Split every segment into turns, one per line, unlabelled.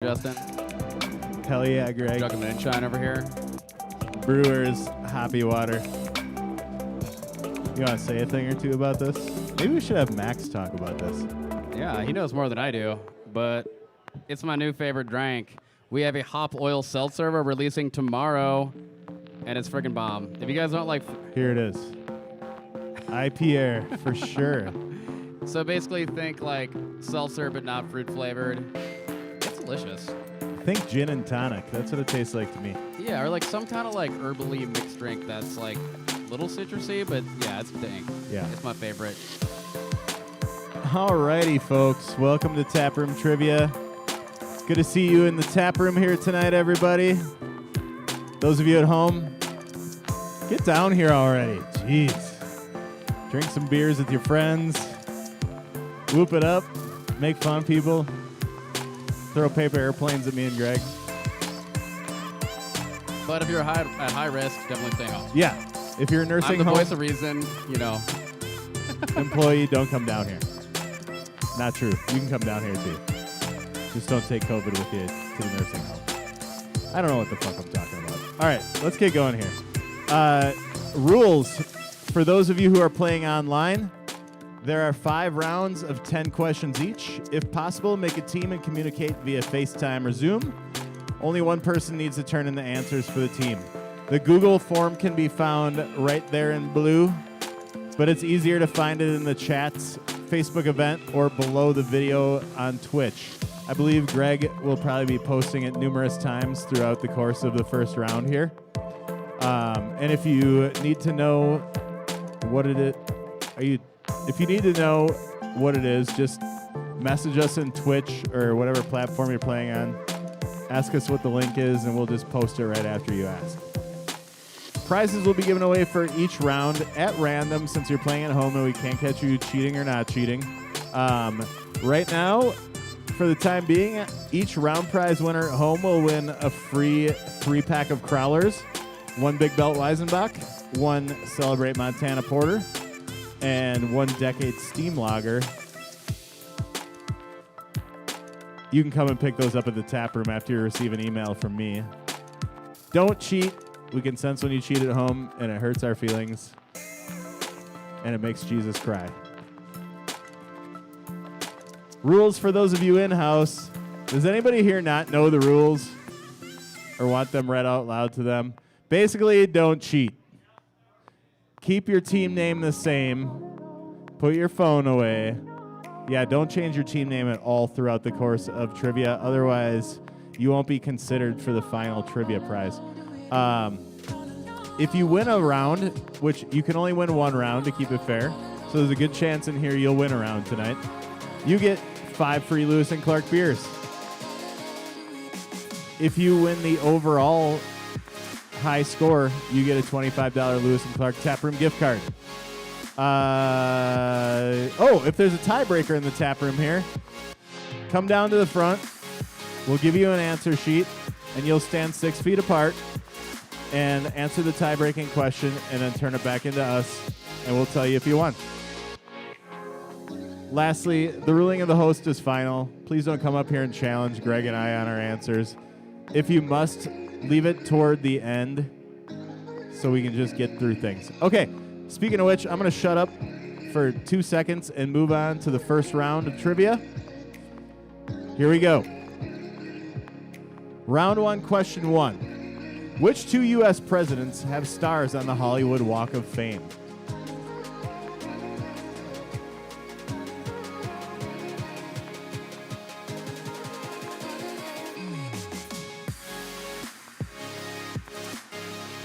Justin.
Hell yeah, Greg.
Jug of moonshine over here.
Brewers, Hoppy Water. You want to say a thing or two about this? Maybe we should have Max talk about this.
Yeah, he knows more than I do, but it's my new favorite drink. We have a hop oil seltzer we're releasing tomorrow, and it's freaking bomb. If you guys don't like...
Here it is. IPA for sure.
So basically think like seltzer, but not fruit flavored. It's delicious.
Think gin and tonic. That's what it tastes like to me.
Yeah, or like some kind of like herbally mixed drink that's like little citrusy, but yeah, it's dank.
Yeah.
It's my favorite.
Alrighty, folks. Welcome to Taproom Trivia. Good to see you in the tap room here tonight, everybody. Those of you at home, get down here already. Jeez. Drink some beers with your friends. Whoop it up. Make fun, people. Throw paper airplanes at me and Greg.
But if you're at high risk, definitely stay home.
Yeah. If you're a nursing
I'm the
home
voice of reason, you know.
employee, don't come down here. Not true. You can come down here too. Just don't take COVID with you to the nursing home. I don't know what the fuck I'm talking about. All right, let's get going here. Rules. For those of you who are playing online, there are 5 rounds of 10 questions each. If possible, make a team and communicate via FaceTime or Zoom. Only one person needs to turn in the answers for the team. The Google form can be found right there in blue, but it's easier to find it in the chat's Facebook event or below the video on Twitch. I believe Greg will probably be posting it numerous times throughout the course of the first round here. And if you need to know what it is, if you need to know what it is, just message us in Twitch or whatever platform you're playing on. Ask us what the link is, and we'll just post it right after you ask. Prizes will be given away for each round at random since you're playing at home and we can't catch you cheating or not cheating. Right now, for the time being, each round prize winner at home will win a free 3-pack of Crowlers, 1 Big Belt Weizenbach, 1 Celebrate Montana Porter, and 1 Decade Steam Lager. You can come and pick those up at the tap room after you receive an email from me. Don't cheat. We can sense when you cheat at home, and it hurts our feelings, and it makes Jesus cry. Rules for those of you in-house. Does anybody here not know the rules or want them read out loud to them? Basically, don't cheat. Keep your team name the same. Put your phone away. Yeah, don't change your team name at all throughout the course of trivia. Otherwise, you won't be considered for the final trivia prize. If you win a round, which you can only win 1 round to keep it fair, so there's a good chance in here you'll win a round tonight, you get 5 free Lewis and Clark beers. If you win the overall high score, you get a $25 Lewis and Clark Taproom gift card. If there's a tiebreaker in the tap room here, come down to the front. We'll give you an answer sheet, and you'll stand 6 feet apart and answer the tie-breaking question, and then turn it back into us, and we'll tell you if you won. Lastly, the ruling of the host is final. Please don't come up here and challenge Greg and I on our answers. If you must, leave it toward the end so we can just get through things. Okay, speaking of which, I'm going to shut up for 2 seconds and move on to the first round of trivia. Here we go. Round 1, question 1. Which 2 U.S. presidents have stars on the Hollywood Walk of Fame?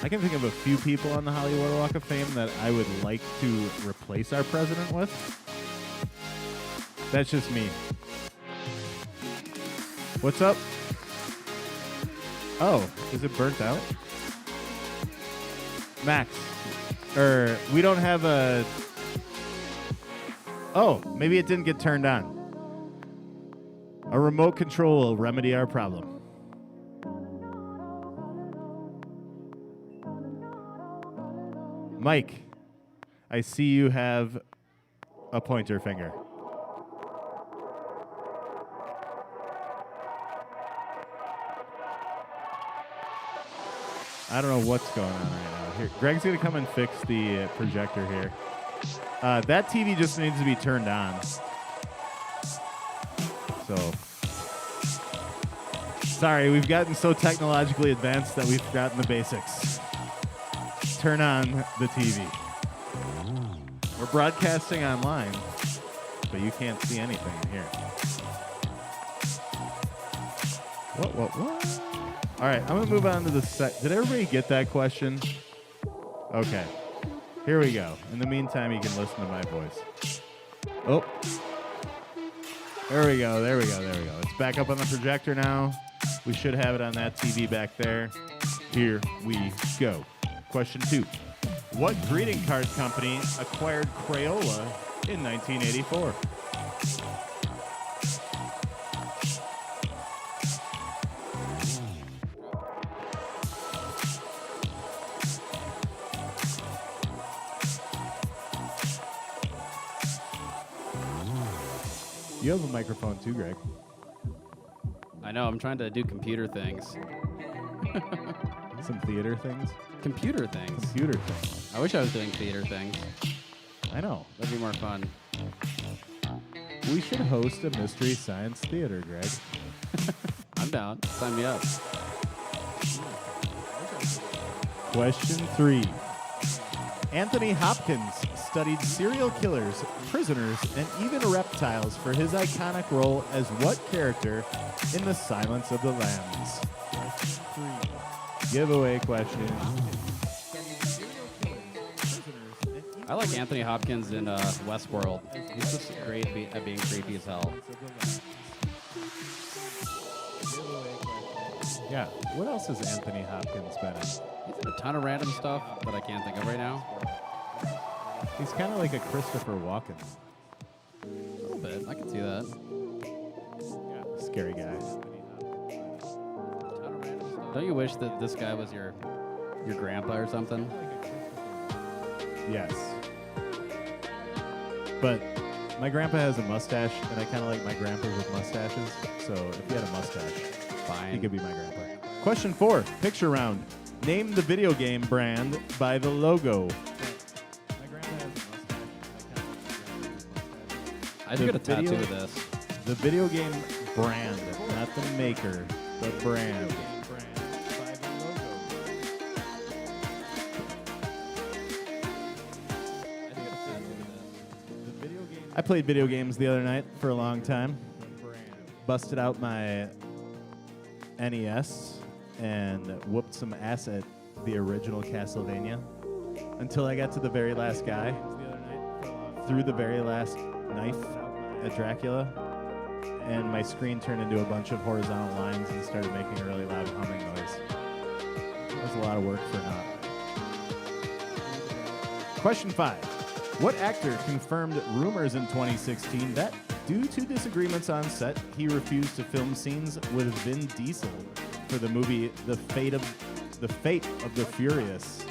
I can think of a few people on the Hollywood Walk of Fame that I would like to replace our president with. That's just me. What's up? Oh, is it burnt out? Max, we don't have a... Oh, maybe it didn't get turned on. A remote control will remedy our problem. Mike, I see you have a pointer finger. I don't know what's going on right now. Here, Greg's gonna come and fix the projector here. That TV just needs to be turned on. So, sorry, we've gotten so technologically advanced that we've forgotten the basics. Turn on the TV. We're broadcasting online, but you can't see anything in here. What? All right, I'm going to move on to the Did everybody get that question? Okay. Here we go. In the meantime, you can listen to my voice. Oh. There we go. It's back up on the projector now. We should have it on that TV back there. Here we go. Question 2. What greeting card company acquired Crayola in 1984? You have a microphone too, Greg.
I know. I'm trying to do computer things.
Some theater things?
Computer things.
Computer things.
I wish I was doing theater things.
I know.
That'd be more fun.
We should host a mystery science theater, Greg.
I'm down. Sign me up.
Question 3. Anthony Hopkins studied serial killers, prisoners, and even reptiles for his iconic role as what character in The Silence of the Lambs? Question 3. Giveaway question.
I like Anthony Hopkins in Westworld. He's just great at being creepy as hell.
Yeah. What else has Anthony Hopkins been in?
He's in a ton of random stuff that I can't think of right now.
He's kind of like a Christopher Walken.
A little bit. I can see that.
Yeah. Scary guy.
Don't you wish that this guy was your grandpa or something?
Yes. But my grandpa has a mustache, and I kind of like my grandpas with mustaches. So if he had a mustache,
Fine.
he could be my grandpa. Question 4, picture round. Name the video game brand by the logo. My grandpa has a mustache.
I should get a tattoo of this.
The video game brand, not the maker, the brand. I played video games the other night for a long time. Busted out my NES and whooped some ass at the original Castlevania until I got to the very last guy. Threw the very last knife at Dracula, and my screen turned into a bunch of horizontal lines and started making a really loud humming noise. That was a lot of work for naught. Question 5. What actor confirmed rumors in 2016 that, due to disagreements on set, he refused to film scenes with Vin Diesel for the movie The Fate of the Furious?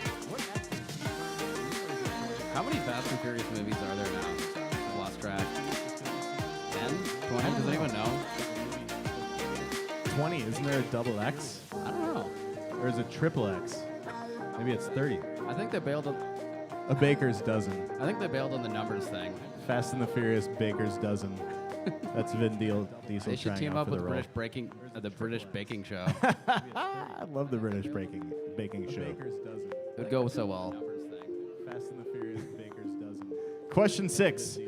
How many Fast and Furious movies are there now? I've lost track. 10? 20? Does anyone know?
20. Isn't there a double X?
I don't know.
Or is it triple X? Maybe it's 30.
I think they bailed on.
A baker's dozen.
I think they bailed on the numbers thing.
Fast and the Furious baker's dozen. That's Vin Diesel
They should
trying
team
out
up
for
with
the role.
the British Baking Show.
I love the British baking show.
It would go so well.
Fast and the Furious baker's dozen. Question 6.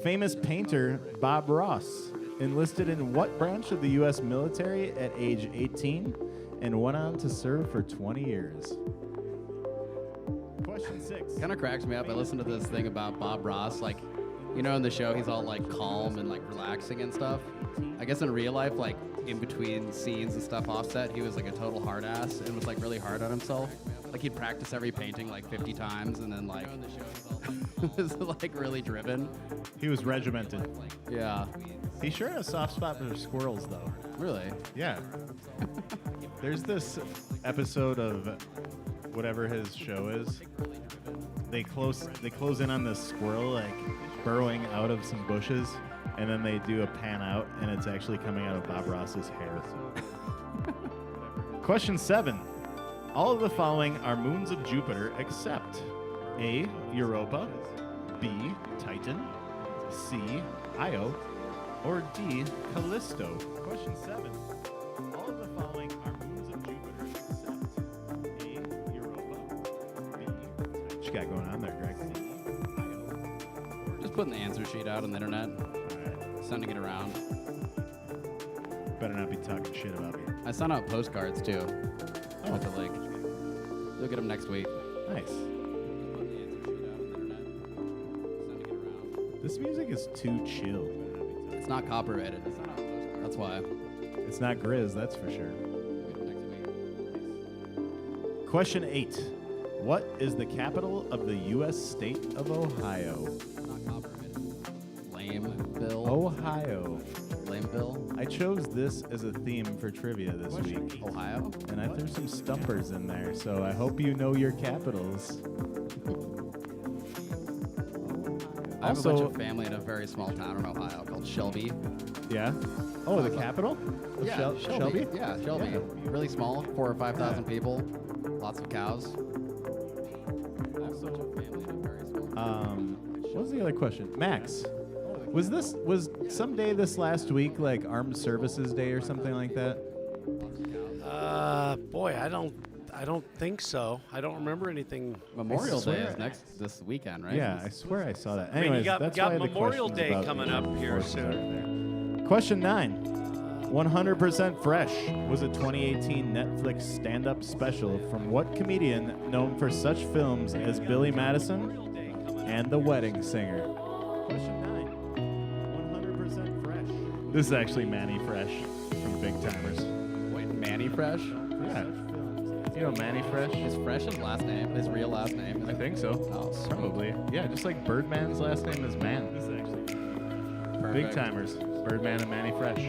Famous painter Bob Ross enlisted in what branch of the U.S. military at age 18 and went on to serve for 20 years? Question 6.
Kind of cracks me up. I listened to this thing about Bob Ross, like, you know, in the show he's all like calm and like relaxing and stuff. I guess in real life, like in between scenes and stuff offset, he was like a total hard ass and was like really hard on himself. Like he'd practice every painting like 50 times and then like was like really driven.
He was regimented.
Yeah.
He sure had a soft spot for squirrels, though.
Really?
Yeah. There's this episode of whatever his show is. They close in on this squirrel like burrowing out of some bushes, and then they do a pan out, and it's actually coming out of Bob Ross's hair. Question 7. All of the following are moons of Jupiter except A. Europa, B. Titan, C. Io, or D. Callisto. Question 7. All of the following are moons of Jupiter except A. Europa, B. Titan. What you got going on there, Greg? C. Io,
Just putting the answer sheet out on the internet,
all right.
sending it around.
Better not be talking shit about me.
I sent out postcards too with the link. You'll get them next week.
Nice.
Putting the answer sheet out on the internet, sending it around.
This music is too chill.
It's not copyrighted. It's not That's why.
It's not Grizz, that's for sure.
You'll get them next week.
Question 8. What is the capital of the U.S. state of Ohio?
Not copyrighted. Lame Bill.
Ohio.
Lame Bill.
I chose this as a theme for trivia this week.
Ohio.
And I threw some stumpers in there, so I hope you know your capitals.
I have a bunch
Also-
of family in a very small town in Ohio called Shelby.
Yeah? Oh, the capital? Of Shelby?
Yeah, Shelby.
Yeah.
Really small, 4,000 or 5,000 people, lots of cows. I have a bunch of family in a very small town.
What was the other question? Max, was someday this last week like Armed Services Day or something like that?
Boy, I don't think so. I don't remember anything.
Memorial Day
swear.
is this weekend, right?
Yeah, I swear I saw that.
I mean,
Anyways,
you got
that's why the
Memorial
questions
Day
about
coming
the
up here
forces
soon.
are there. Question 9. 100% Fresh was a 2018 Netflix stand-up special from what comedian known for such films as Billy Madison and The Wedding Singer? Question 9. 100% Fresh. This is actually Manny Fresh from Big Timers.
Wait, Manny Fresh?
Yeah. You know Manny Fresh?
Is Fresh his last name? His real last name? Is
I
it?
think so.
Oh, sweet.
Probably. Yeah, just like Birdman's last name is Man. This is actually Big
Perfect.
Timers. Birdman and Manny Fresh.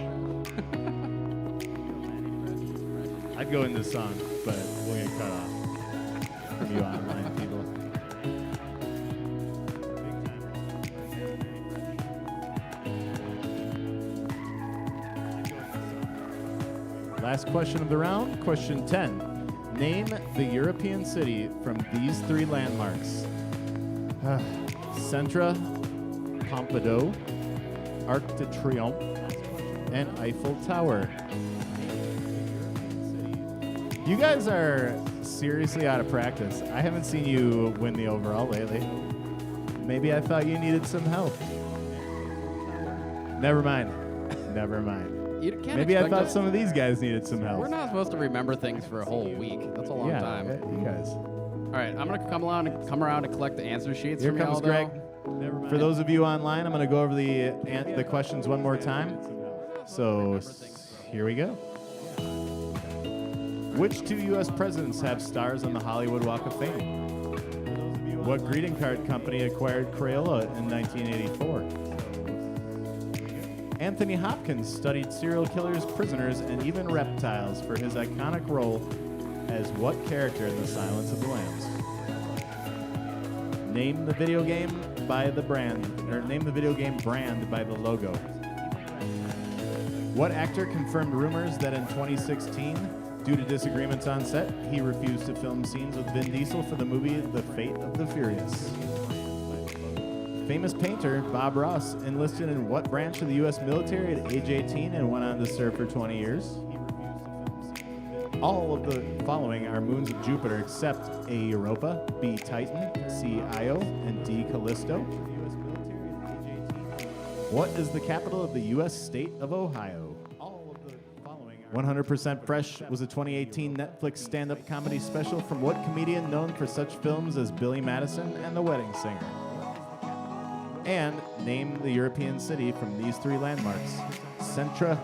I'd go into the song, but we'll get cut off from you online people. Last question of the round, question 10. Name the European city from these 3 landmarks. Centra, Pompidou, Arc de Triomphe, and Eiffel Tower. You guys are seriously out of practice. I haven't seen you win the overall lately. Maybe I thought you needed some help. Never mind. Never mind.
You can't
Maybe I
expect
thought
us-
some of these guys needed some help.
We're not supposed to remember things for a whole week. That's a long time.
You guys.
All right, I'm gonna come around and collect the answer sheets.
Here
from
comes
y'all,
Greg.
though.
For those of you online, I'm going to go over the questions one more time. So here we go. Which 2 U.S. presidents have stars on the Hollywood Walk of Fame? What greeting card company acquired Crayola in 1984? Anthony Hopkins studied serial killers, prisoners, and even reptiles for his iconic role as what character in The Silence of the Lambs? Name the video game by the brand, or name the video game brand by the logo. What actor confirmed rumors that in 2016, due to disagreements on set, he refused to film scenes with Vin Diesel for the movie The Fate of the Furious? Famous painter Bob Ross enlisted in what branch of the U.S. military at age 18 and went on to serve for 20 years? All of the following are moons of Jupiter except A. Europa, B. Titan, C. Io, and D. Callisto. What is the capital of the U.S. state of Ohio? All of the following are 100% Fresh was a 2018 Netflix stand-up comedy special from what comedian known for such films as Billy Madison and The Wedding Singer? And name the European city from these 3 landmarks. Centra,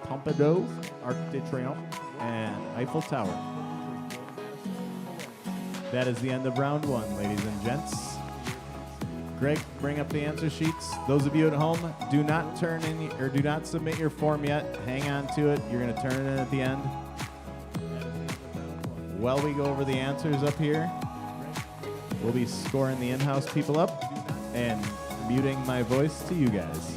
Pompidou, Arc de Triomphe, and Eiffel Tower. That is the end of round 1, ladies and gents. Greg, bring up the answer sheets. Those of you at home, do not turn in or do not submit your form yet. Hang on to it. You're going to turn it in at the end. While we go over the answers up here, we'll be scoring the in-house people up and muting my voice to you guys.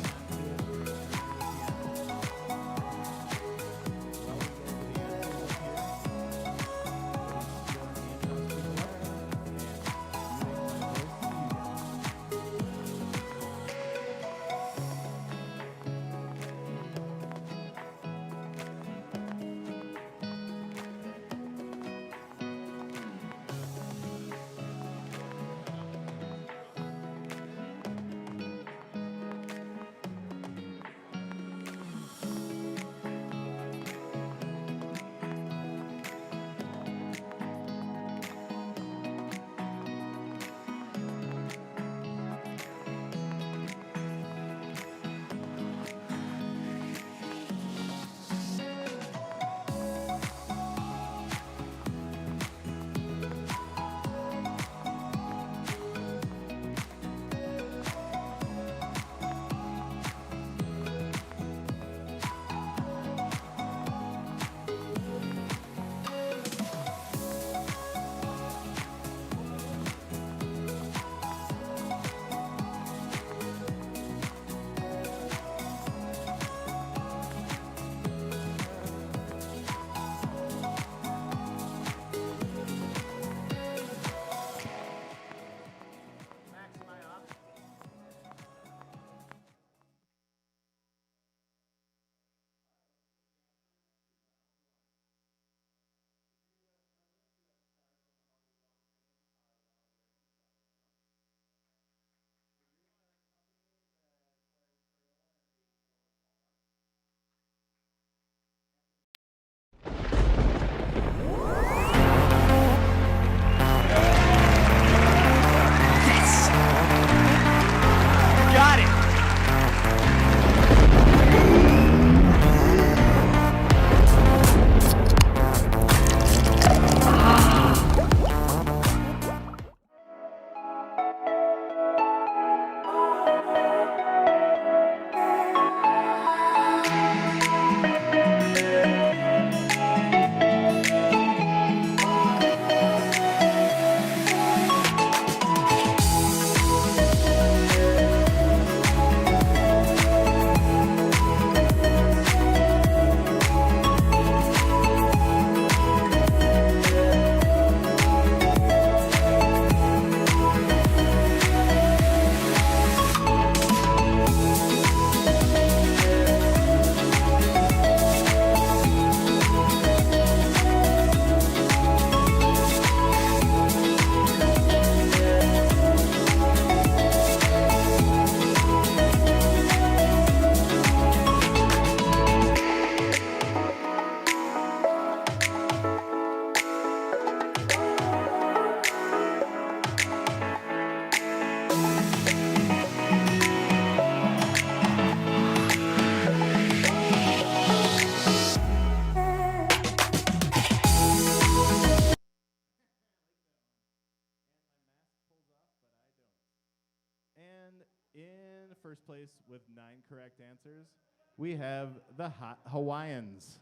first place with 9 correct answers, we have the Hot Hawaiians.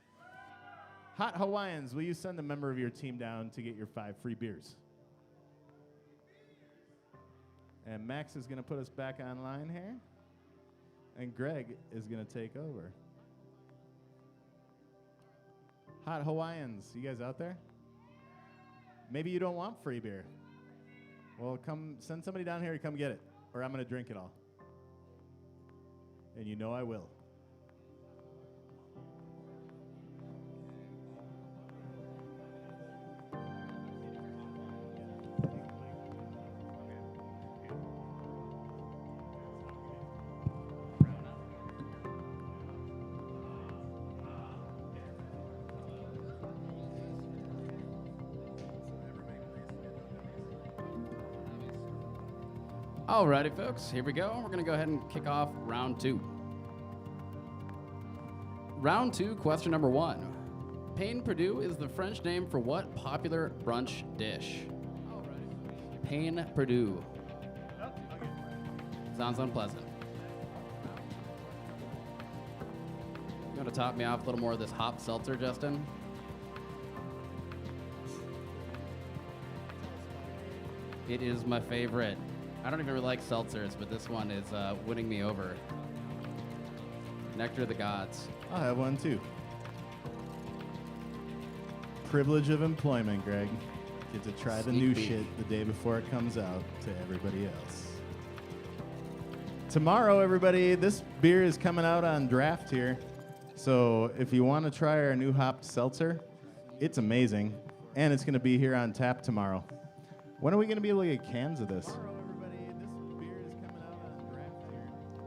Hot Hawaiians, will you send a member of your team down to get your 5 free beers? And Max is going to put us back online here. And Greg is going to take over. Hot Hawaiians, you guys out there? Maybe you don't want free beer. Well, come send somebody down here to come get it, or I'm going to drink it all. And you know I will.
Alrighty, folks, here we go. We're going to go ahead and kick off round 2. Round 2, question number 1. Pain Perdue is the French name for what popular brunch dish? Pain Perdue. Sounds unpleasant. You want to top me off a little more of this hop seltzer, Justin? It is my favorite. I don't even really like seltzers, but this one is winning me over. Nectar of the gods.
I'll have one too. Privilege of employment, Greg. Get to try the new shit the day before it comes out to everybody else. Tomorrow, everybody, this beer is coming out on draft here. So if you want to try our new hopped seltzer, it's amazing. And it's going to be here on tap tomorrow. When are we going to be able to get cans of this?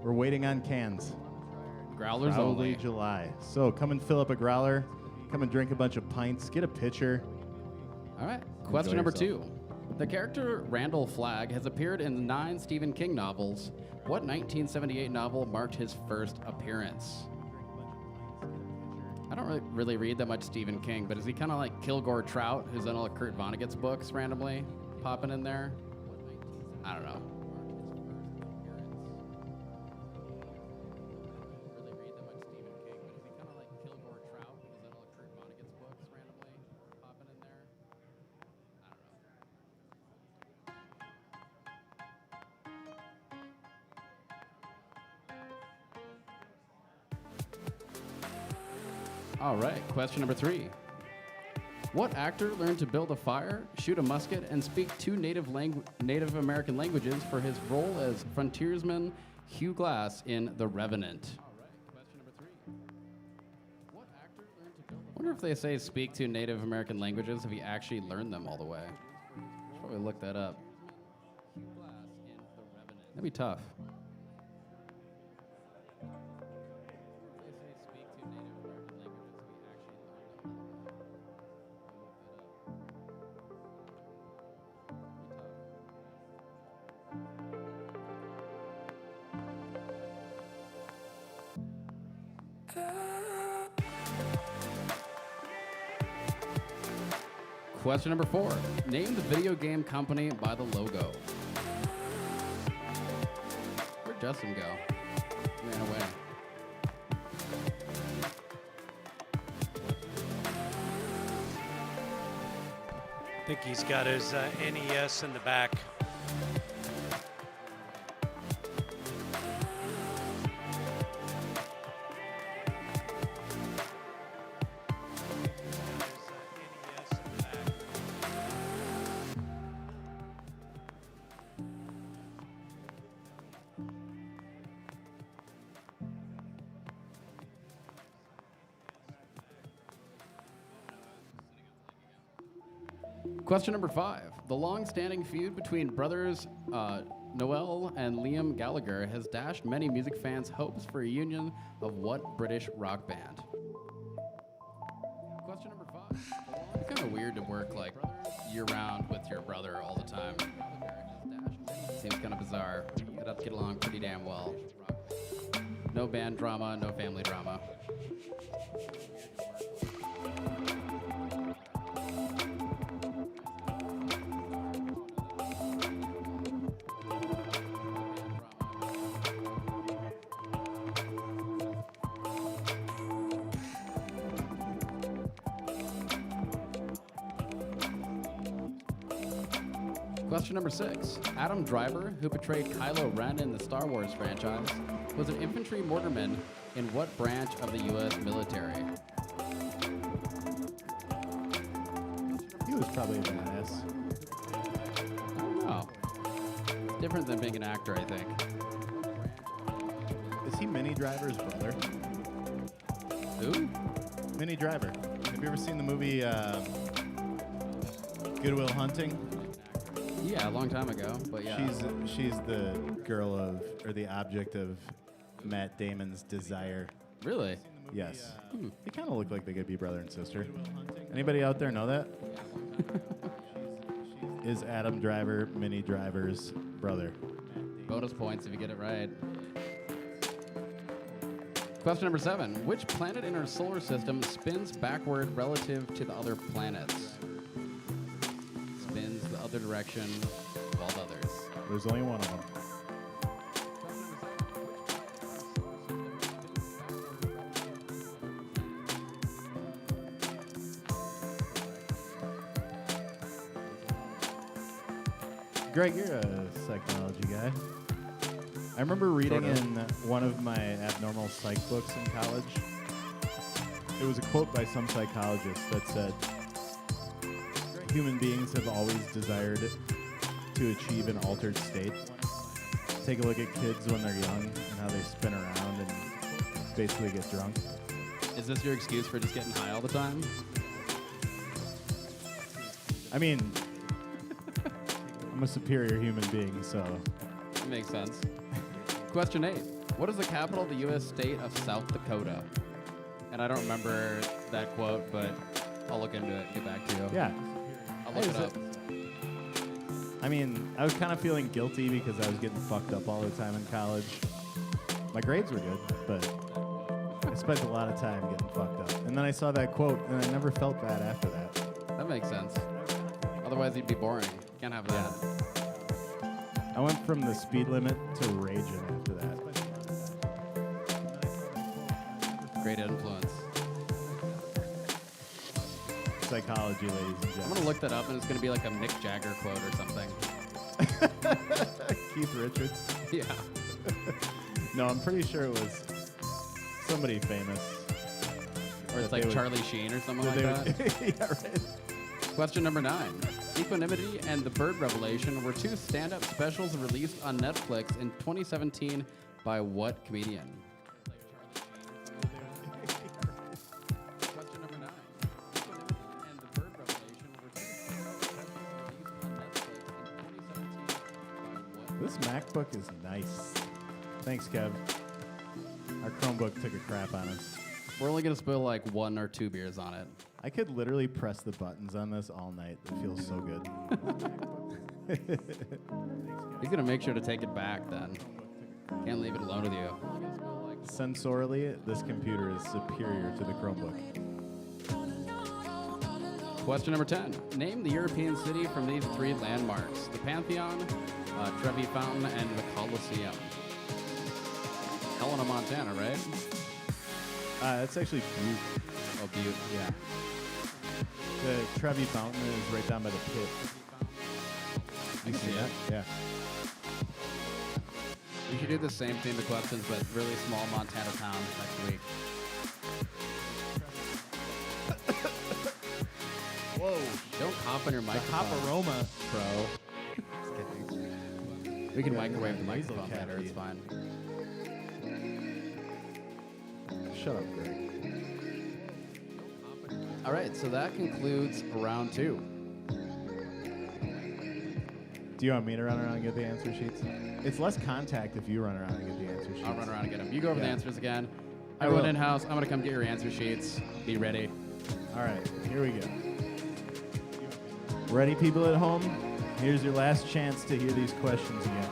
We're waiting on cans.
Growlers
Probably
only.
July. So come and fill up a growler. Come and drink a bunch of pints. Get a pitcher.
All right. Question number 2. The character Randall Flagg has appeared in 9 Stephen King novels. What 1978 novel marked his first appearance? I don't really read that much Stephen King, but is he kind of like Kilgore Trout, who's in all of Kurt Vonnegut's books randomly popping in there? I don't know. All right, question number 3. What actor learned to build a fire, shoot a musket, and speak 2 Native American languages for his role as frontiersman Hugh Glass in The Revenant? All right, question number 3. What actor learned to build a fire? I wonder if they say speak 2 Native American languages, if he actually learned them all the way. Should probably look that up. That'd be tough. Question number 4. Name the video game company by the logo. Where'd Justin go? He ran away.
I think he's got his NES in the back.
Question number 5. The long-standing feud between brothers Noel and Liam Gallagher has dashed many music fans' hopes for a union of what British rock band? Question number 5. It's kind of weird to work like year-round with your brother all the time. Seems kind of bizarre. You'd have to get along pretty damn well. No band drama, no family drama. Question number 6. Adam Driver, who portrayed Kylo Ren in the Star Wars franchise, was an infantry mortarman in what branch of the U.S. military?
He was probably a badass.
Oh. Different than being an actor, I think.
Is he Minnie Driver's brother?
Who?
Minnie Driver. Have you ever seen the movie Good Will Hunting?
Yeah, a long time ago, but yeah.
She's the girl of, or the object of Matt Damon's desire.
Really?
Yes. They kind of look like they could be brother and sister. Anybody out there know that? Is Adam Driver Minnie Driver's brother?
Bonus points if you get it right. Question number 7. Which planet in our solar system spins backward relative to the other planets? Spins the other direction of all the others.
There's only one of them. Greg, you're a psychology guy. I remember reading in one of my abnormal psych books in college. It was a quote by some psychologist that said, human beings have always desired to achieve an altered state. Take a look at kids when they're young and how they spin around and basically get drunk.
Is this your excuse for just getting high all the time?
I mean, I'm a superior human being, so...
Makes sense. Question 8. What is the capital of the U.S. state of South Dakota? And I don't remember that quote, but I'll look into it, get back to you.
Yeah.
I'll look it up.
I mean, I was kind of feeling guilty because I was getting fucked up all the time in college. My grades were good, but I spent a lot of time getting fucked up. And then I saw that quote, and I never felt bad after that.
That makes sense. Otherwise, you'd be boring. Can't have that.
I went from the speed limit to raging after that.
Great influence.
Psychology, ladies and gentlemen.
I'm going to look that up, and it's going to be like a Mick Jagger quote or something.
Keith Richards.
Yeah.
No, I'm pretty sure it was somebody famous.
Or it's like Charlie Sheen or something like that.
Yeah, right.
Question number 9. Equanimity and The Bird Revelation were 2 stand-up specials released on Netflix in 2017 by what comedian? Question number 9. Equanimity and The Bird Revelation were 2 stand-up specials released on Netflix in 2017 by what?
This MacBook is nice. Thanks, Kev. Our Chromebook took a crap on us.
We're only going to spill like 1 or 2 beers on it.
I could literally press the buttons on this all night. It feels so good.
He's going to make sure to take it back then. Can't leave it alone with you.
Sensorily, this computer is superior to the Chromebook.
Question number 10. Name the European city from these 3 landmarks. The Pantheon, Trevi Fountain, and the Colosseum. Helena, Montana, right?
It's actually Butte.
Oh, Butte.
Yeah. The Trevi Fountain is right down by the pit.
You see it?
Yeah.
We should do the same theme of questions, but really small Montana towns next week.
Whoa.
Don't cough on your microphone.
Aroma.
Bro. Just kidding. We can microwave the microphone better. It's fine.
Shut up, Greg.
All right, so that concludes round 2.
Do you want me to run around and get the answer sheets? It's less contact if you run around and get the answer sheets.
I'll run around and get them. You go over the
Yeah.
answers again.
I
Everyone
will.
in-house, I'm going to come get your answer sheets. Be ready.
All right, here we go. Ready, people at home? Here's your last chance to hear these questions again.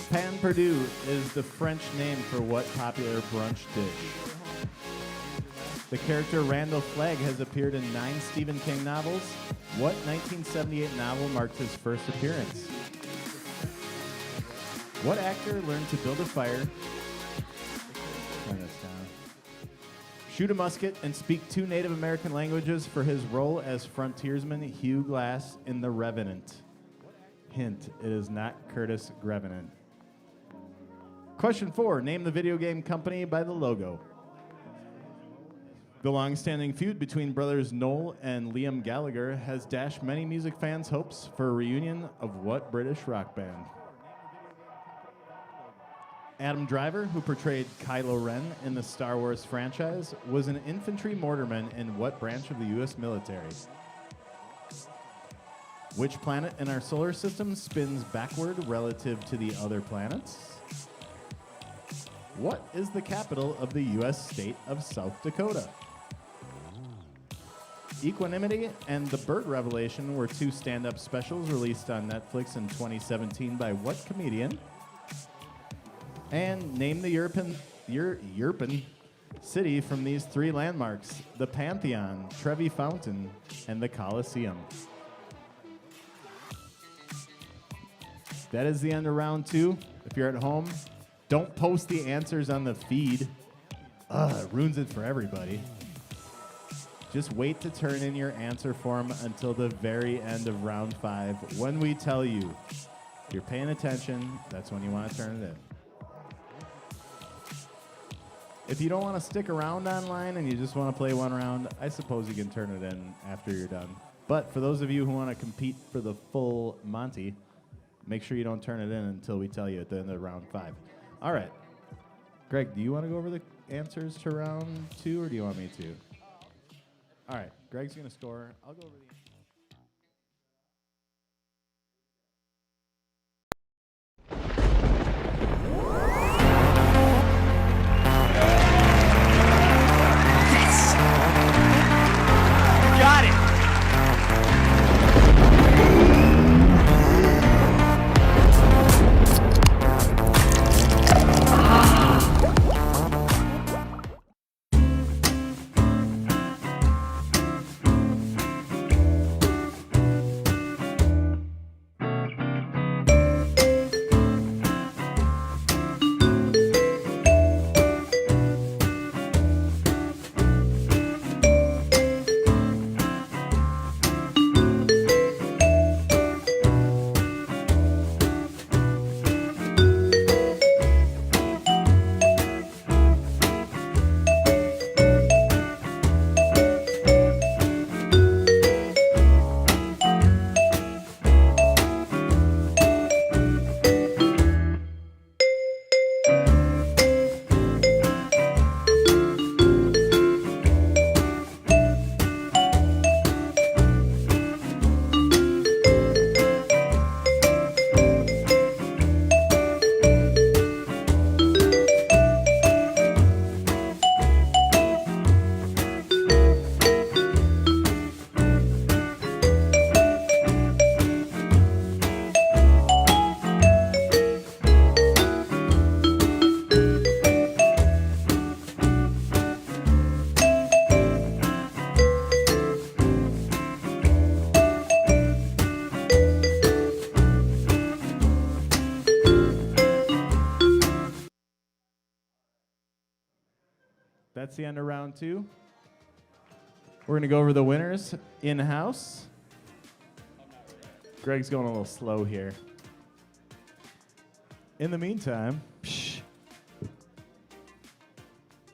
Pan Perdue is the French name for what popular brunch dish? The character Randall Flagg has appeared in 9 Stephen King novels. What 1978 novel marked his first appearance? What actor learned to build a fire? Turn this down. Shoot a musket and speak 2 Native American languages for his role as frontiersman Hugh Glass in The Revenant. Hint, it is not Curtis Grevenant. Question 4, name the video game company by the logo. The long-standing feud between brothers Noel and Liam Gallagher has dashed many music fans' hopes for a reunion of what British rock band? Adam Driver, who portrayed Kylo Ren in the Star Wars franchise, was an infantry mortarman in what branch of the U.S. military? Which planet in our solar system spins backward relative to the other planets? What is the capital of the U.S. state of South Dakota? Equanimity and The Bird Revelation were 2 stand-up specials released on Netflix in 2017 by what comedian? And name the European city from these 3 landmarks: the Pantheon, Trevi Fountain, and the Colosseum. That is the end of round 2. If you're at home, don't post the answers on the feed. It ruins it for everybody. Just wait to turn in your answer form until the very end of round 5. When we tell you, if you're paying attention, that's when you want to turn it in. If you don't want to stick around online and you just want to play 1 round, I suppose you can turn it in after you're done. But for those of you who want to compete for the full Monty, make sure you don't turn it in until we tell you at the end of round 5. All right. Greg, do you want to go over the answers to round 2, or do you want me to? All right. Greg's going to score. I'll go over the...
Got it!
That's the end of round 2. We're going to go over the winners in-house. Greg's going a little slow here. In the meantime,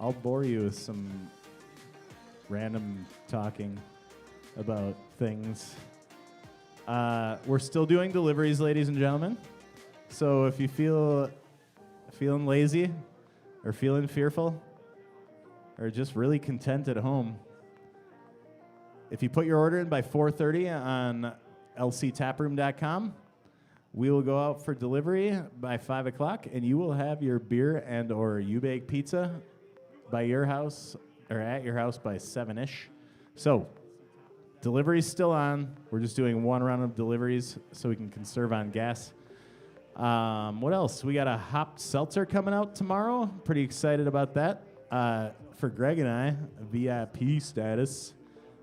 I'll bore you with some random talking about things. We're still doing deliveries, ladies and gentlemen. So if you feeling lazy or feeling fearful or just really content at home, if you put your order in by 4:30 on lctaproom.com, we will go out for delivery by 5 o'clock, and you will have your beer and or you-bake pizza by your house or at your house by 7-ish. So delivery's still on. We're just doing one round of deliveries so we can conserve on gas. What else? We got a hopped seltzer coming out tomorrow. Pretty excited about that. For Greg and I, VIP status,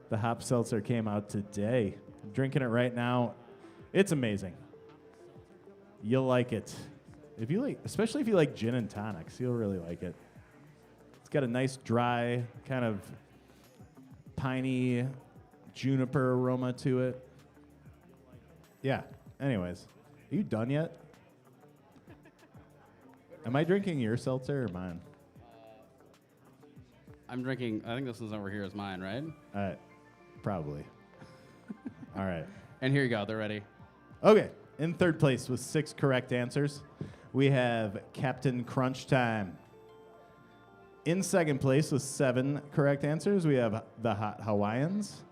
the hop seltzer came out today. I'm drinking it right now. It's amazing. You'll like it. If you like, especially if you like gin and tonics, you'll really like it. It's got a nice dry kind of piney juniper aroma to it. Yeah. Anyways, are you done yet? Am I drinking your seltzer or mine?
I'm drinking. I think this is over here is mine, right?
Probably. All right.
And here you go. They're ready.
Okay. In third place with 6 correct answers, we have Captain Crunch Time. In second place with 7 correct answers, we have the Hot Hawaiians.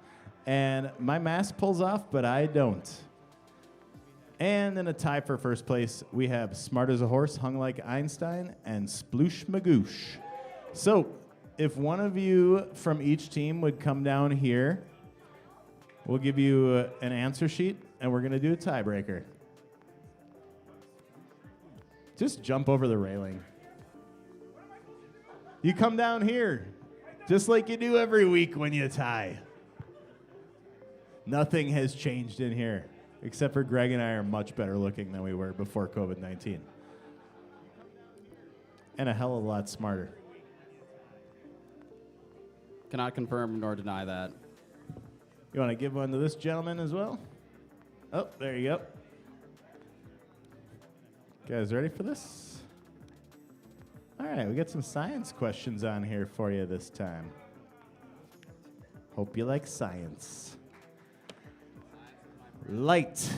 And my mask pulls off, but I don't. And in a tie for first place, we have Smart as a Horse, Hung Like Einstein, and Sploosh Magoosh. So, if one of you from each team would come down here, we'll give you an answer sheet, and we're going to do a tiebreaker. Just jump over the railing. You come down here, just like you do every week when you tie. Nothing has changed in here, except for Greg and I are much better looking than we were before COVID-19. And a hell of a lot smarter.
Cannot confirm nor deny that.
You want to give one to this gentleman as well? Oh, there you go. Guys, ready for this? All right, we got some science questions on here for you this time. Hope you like science. Light,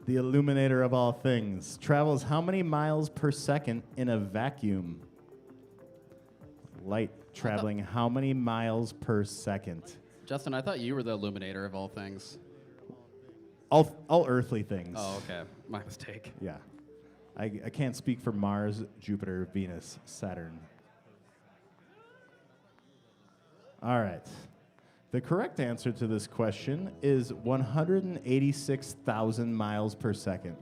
the illuminator of all things, travels how many miles per second in a vacuum? Light traveling how many miles per second?
Justin, I thought you were the illuminator of all things.
All earthly things.
Oh, okay. My mistake.
Yeah. I can't speak for Mars, Jupiter, Venus, Saturn. All right. The correct answer to this question is 186,000 miles per second.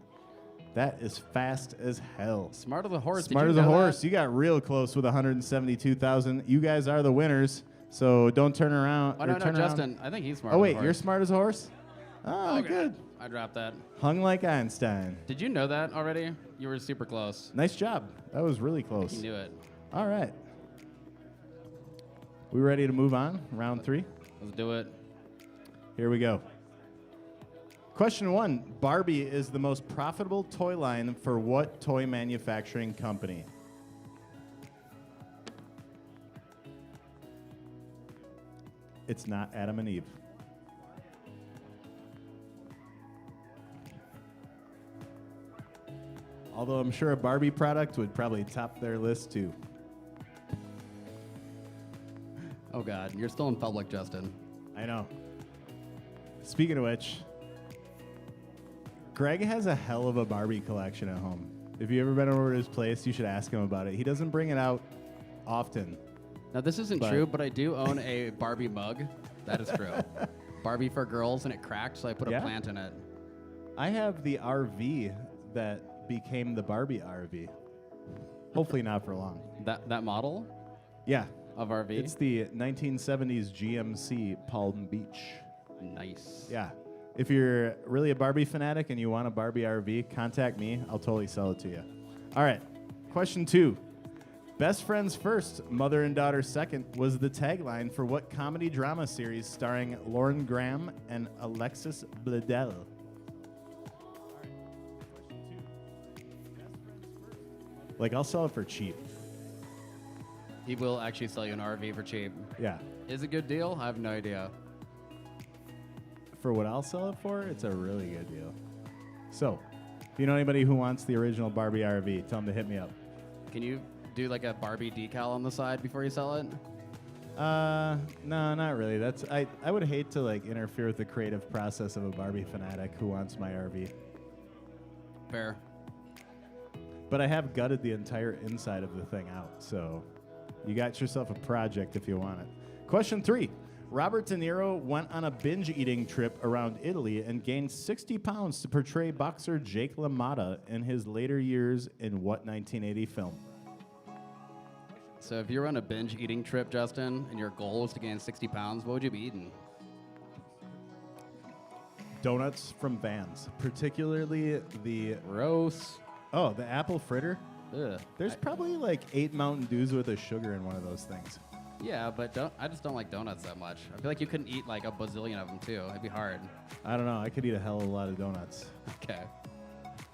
That is fast as hell.
Smart as a horse. Did
Smart
you
as a
know
horse.
that?
You got real close with 172,000. You guys are the winners, so don't turn around.
Oh,
or
no,
turn around.
Justin. I think he's smart.
Oh,
as a
wait,
horse.
you're smart as a horse? Oh,
Okay.
good.
I dropped that.
Hung like Einstein.
Did you know that already? You were super close.
Nice job. That was really close.
You knew it.
All right. We ready to move on? Round 3?
Let's do it.
Here we go. Question 1. Barbie is the most profitable toy line for what toy manufacturing company? It's not Adam and Eve. Although I'm sure a Barbie product would probably top their list too.
Oh, God. You're still in public, Justin.
I know. Speaking of which, Greg has a hell of a Barbie collection at home. If you've ever been over to his place, you should ask him about it. He doesn't bring it out often.
Now, this isn't
But-
true, but I do own a Barbie mug. That is true. Barbie for girls, and it cracked, so I put a
Yeah?
plant in it.
I have the RV that became the Barbie RV. Hopefully not for long.
That model
Yeah.
of RV?
It's the 1970s GMC Palm Beach.
Nice.
Yeah. If you're really a Barbie fanatic and you want a Barbie RV, contact me. I'll totally sell it to you. All right. Question 2. Best friends first, mother and daughter second was the tagline for what comedy drama series starring Lauren Graham and Alexis Bledel? Like, I'll sell it for cheap.
He will actually sell you an RV for cheap.
Yeah.
Is it a good deal? I have no idea.
For what I'll sell it for, it's a really good deal. So, if you know anybody who wants the original Barbie RV, tell them to hit me up.
Can you do like a Barbie decal on the side before you sell it?
No, not really. I would hate to like interfere with the creative process of a Barbie fanatic who wants my RV.
Fair.
But I have gutted the entire inside of the thing out, so you got yourself a project if you want it. Question 3. Robert De Niro went on a binge-eating trip around Italy and gained 60 pounds to portray boxer Jake LaMotta in his later years in what 1980 film?
So if you're on a binge eating trip, Justin, and your goal is to gain 60 pounds, what would you be eating?
Donuts from Vans, particularly the
Gross.
apple fritter.
Ugh.
There's probably like 8 Mountain Dews worth of sugar in one of those things.
Yeah, but I just don't like donuts that much. I feel like you couldn't eat like a bazillion of them too. It'd be hard.
I don't know. I could eat a hell of a lot of donuts.
Okay.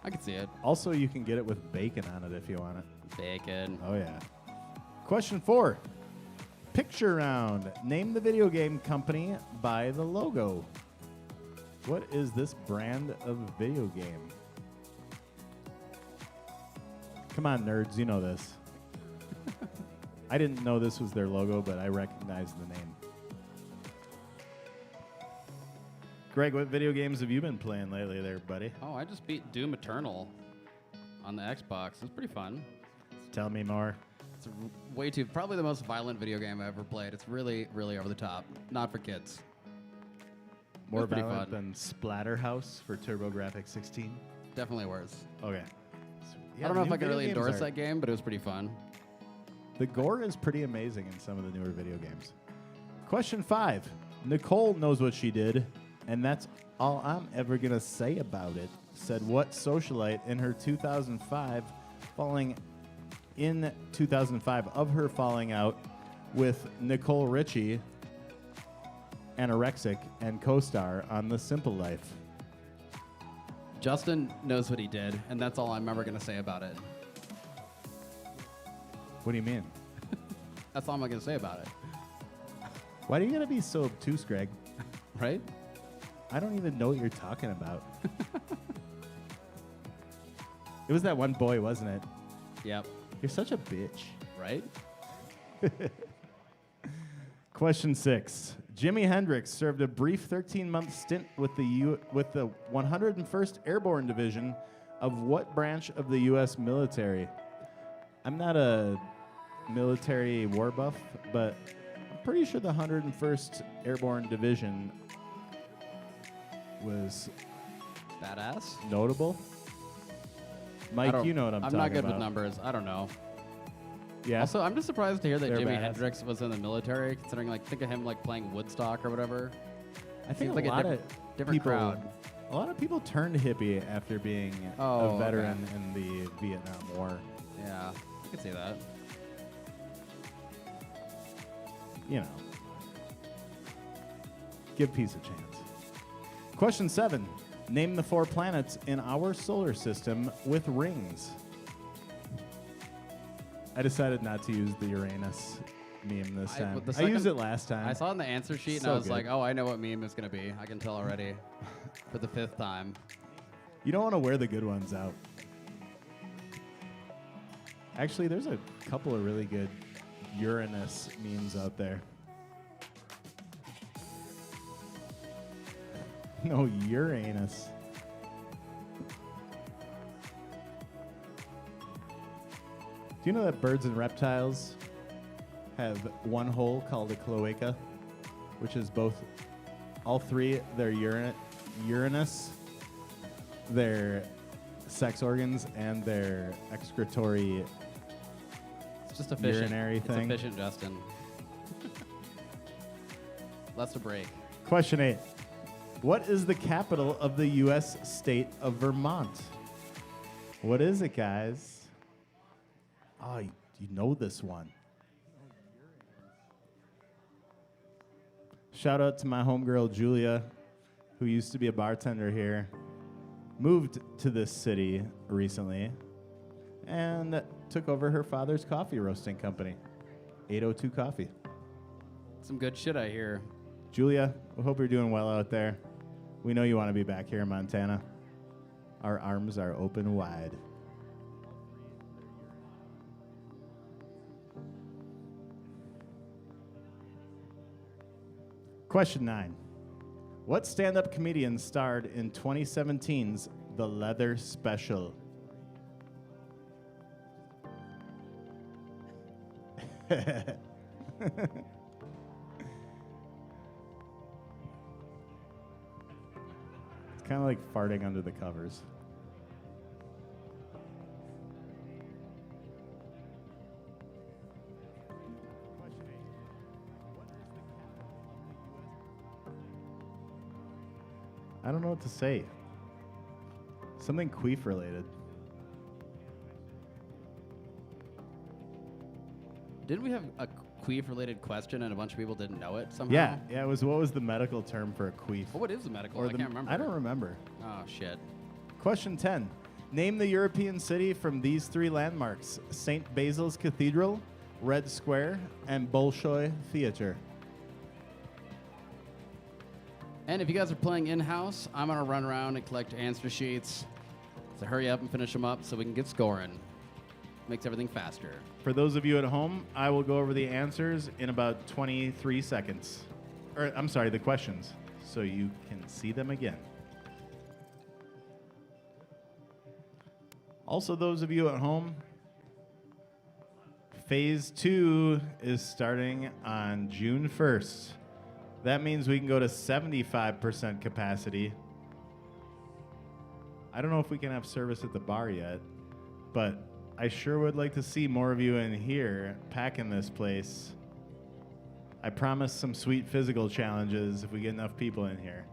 I can see it.
Also, you can get it with bacon on it if you want it.
Bacon.
Oh, yeah. Question 4. Picture round. Name the video game company by the logo. What is this brand of video game? Come on, nerds. You know this. I didn't know this was their logo, but I recognize the name. Greg, what video games have you been playing lately there, buddy?
Oh, I just beat Doom Eternal on the Xbox. It's pretty fun.
Tell me more.
It's way too, probably the most violent video game I've ever played. It's really, really over the top. Not for kids.
More
pretty
violent
fun.
than Splatterhouse for TurboGrafx 16?
Definitely worse.
Okay.
I don't know if I can really endorse that game, but it was pretty fun.
The gore is pretty amazing in some of the newer video games. Question 5. Nicole knows what she did, and that's all I'm ever going to say about it, said what socialite in her 2005 of her falling out with Nicole Richie, anorexic and co-star on The Simple Life.
Justin knows what he did, and that's all I'm ever going to say about it.
What do you mean?
That's all I'm going to say about it.
Why are you going to be so obtuse, Greg?
Right?
I don't even know what you're talking about. It was that one boy, wasn't it?
Yep.
You're such a bitch.
Right?
Question 6. Jimi Hendrix served a brief 13-month stint with the 101st Airborne Division of what branch of the U.S. military? I'm not a military war buff, but I'm pretty sure the 101st Airborne Division was
Badass.
notable. Mike, you know what I'm talking about.
I'm not good with numbers. I don't know.
Yeah.
Also, I'm just surprised to hear that
They're
Jimi
badass.
Hendrix was in the military, considering, like, think of him, like, playing Woodstock or whatever.
I think
Seems like
a lot of
different
people,
crowd.
A lot of people turned hippie after being
Oh,
a veteran
okay.
in the Vietnam War.
Yeah, I can see that.
You know, give peace a chance. Question 7. Name the 4 planets in our solar system with rings. I decided not to use the Uranus meme this time. I used it last time.
I saw it in the answer sheet, and
So
I was
good.
like, oh, I know what meme it's going to be. I can tell already for the 5th time.
You don't want to wear the good ones out. Actually, there's a couple of really good Uranus memes out there. No, Uranus. Do you know that birds and reptiles have one hole called a cloaca, which is all three their Uranus, their sex organs, and their excretory
It's just efficient.
urinary
It's
thing?
efficient, Justin. Less to break.
Question 8. What is the capital of the U.S. state of Vermont? What is it, guys? Oh, you know this one. Shout out to my homegirl, Julia, who used to be a bartender here. Moved to this city recently and took over her father's coffee roasting company, 802 Coffee.
Some good shit I hear.
Julia, we hope you're doing well out there. We know you want to be back here in Montana. Our arms are open wide. Question 9. What stand-up comedian starred in 2017's The Leather Special? It's kind of like farting under the covers. I don't know what to say. Something queef related.
Didn't we have a queef-related question and a bunch of people didn't know it somehow?
Yeah, it was what was the medical term for a queef?
Well, what is the medical?
Or
I can't remember.
I don't remember.
Oh, shit.
Question 10. Name the European city from these three landmarks: St. Basil's Cathedral, Red Square, and Bolshoi Theater.
And if you guys are playing in-house, I'm going to run around and collect answer sheets. So hurry up and finish them up so we can get scoring. Makes everything faster.
For those of you at home, I will go over the answers in about 23 seconds. Or, I'm sorry, the questions, so you can see them again. Also, those of you at home, Phase 2 is starting on June 1st. That means we can go to 75% capacity. I don't know if we can have service at the bar yet, but I sure would like to see more of you in here packing this place. I promise some sweet physical challenges if we get enough people in here.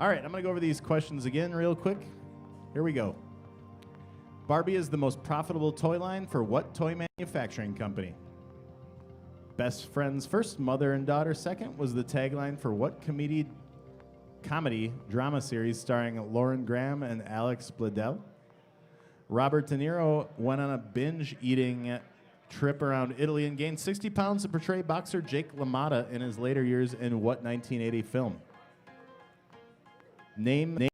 All right, I'm going to go over these questions again real quick. Here we go. Barbie is the most profitable toy line for what toy manufacturing company? Best friends first, mother and daughter second was the tagline for what comedy drama series starring Lauren Graham and Alex Bledel? Robert De Niro went on a binge-eating trip around Italy and gained 60 pounds to portray boxer Jake LaMotta in his later years in what 1980 film? Name.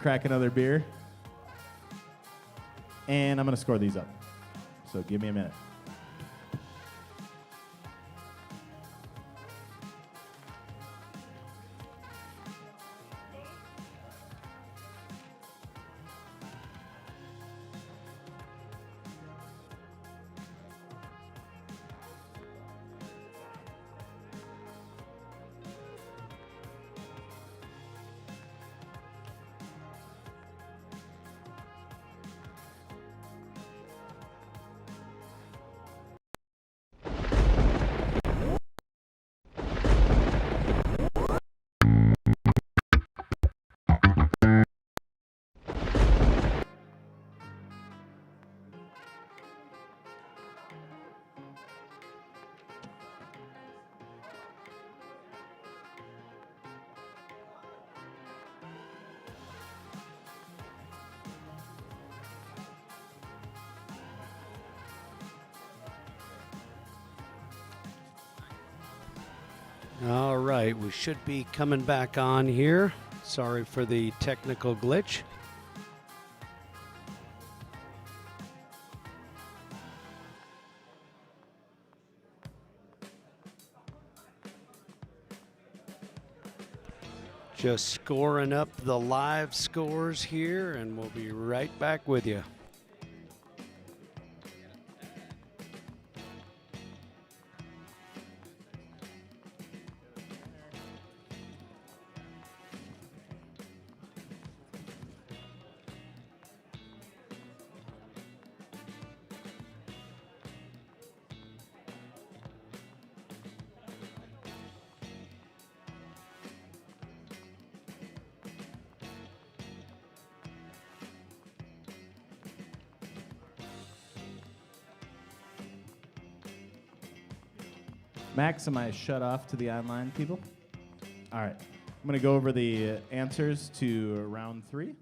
Crack another beer. And I'm going to score these up. So give me a minute.
All right, we should be coming back on here. Sorry for the technical glitch. Just scoring up the live scores here, and we'll be right back with you.
Max, am I shut off to the online people? All right. I'm going to go over the answers to round 3.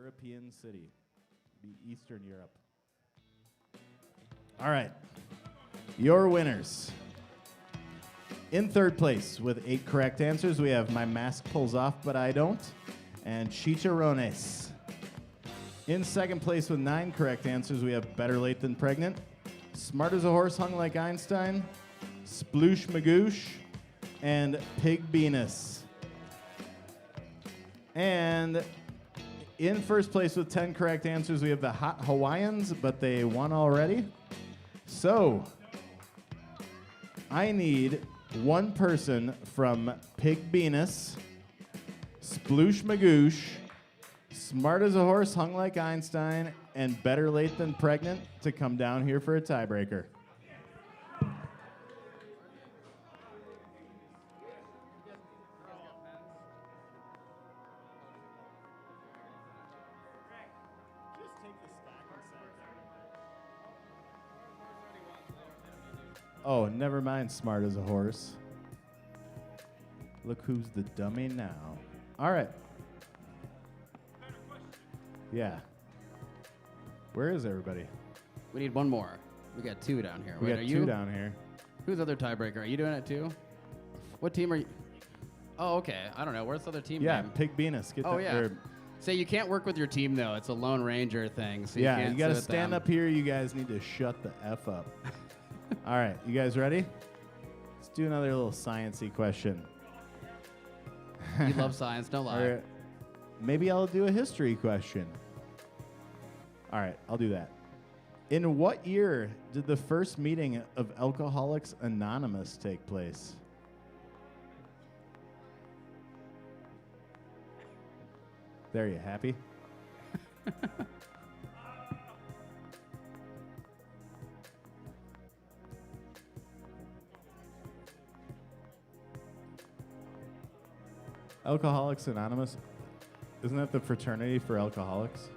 European city. Be Eastern Europe. All right. Your winners. In third place with 8 correct answers, we have My Mask Pulls Off But I Don't and Chicharrones. In second place with 9 correct answers, we have Better Late Than Pregnant, Smart as a Horse Hung Like Einstein, Sploosh Magoosh, and Pig Venus. And in first place with 10 correct answers, we have the Hot Hawaiians, but they won already. So, I need one person from Pig Venus, Sploosh Magoosh, Smart as a Horse Hung Like Einstein, and Better Late Than Pregnant to come down here for a tiebreaker. Oh, never mind, Smart as a Horse. Look who's the dummy now. All right. Yeah. Where is everybody?
We need one more. We got 2 down here.
We
Wait,
got
are
2
you?
down here.
Who's the other tiebreaker? Are you doing it too? What team are you? Oh, okay. I don't know. Where's the other team
Yeah,
name?
Pig Venus. Get
Oh,
that,
yeah.
or-
Say you can't work with your team though. It's a Lone Ranger thing. So
yeah,
you
you
can't
got to
sit with
stand
them.
up here. You guys need to shut the F up. All right, you guys ready? Let's do another little science-y question.
You love science, don't lie.
Or maybe I'll do a history question. All right, I'll do that. In what year did the first meeting of Alcoholics Anonymous take place? There, you happy? Alcoholics Anonymous, isn't that the fraternity for alcoholics?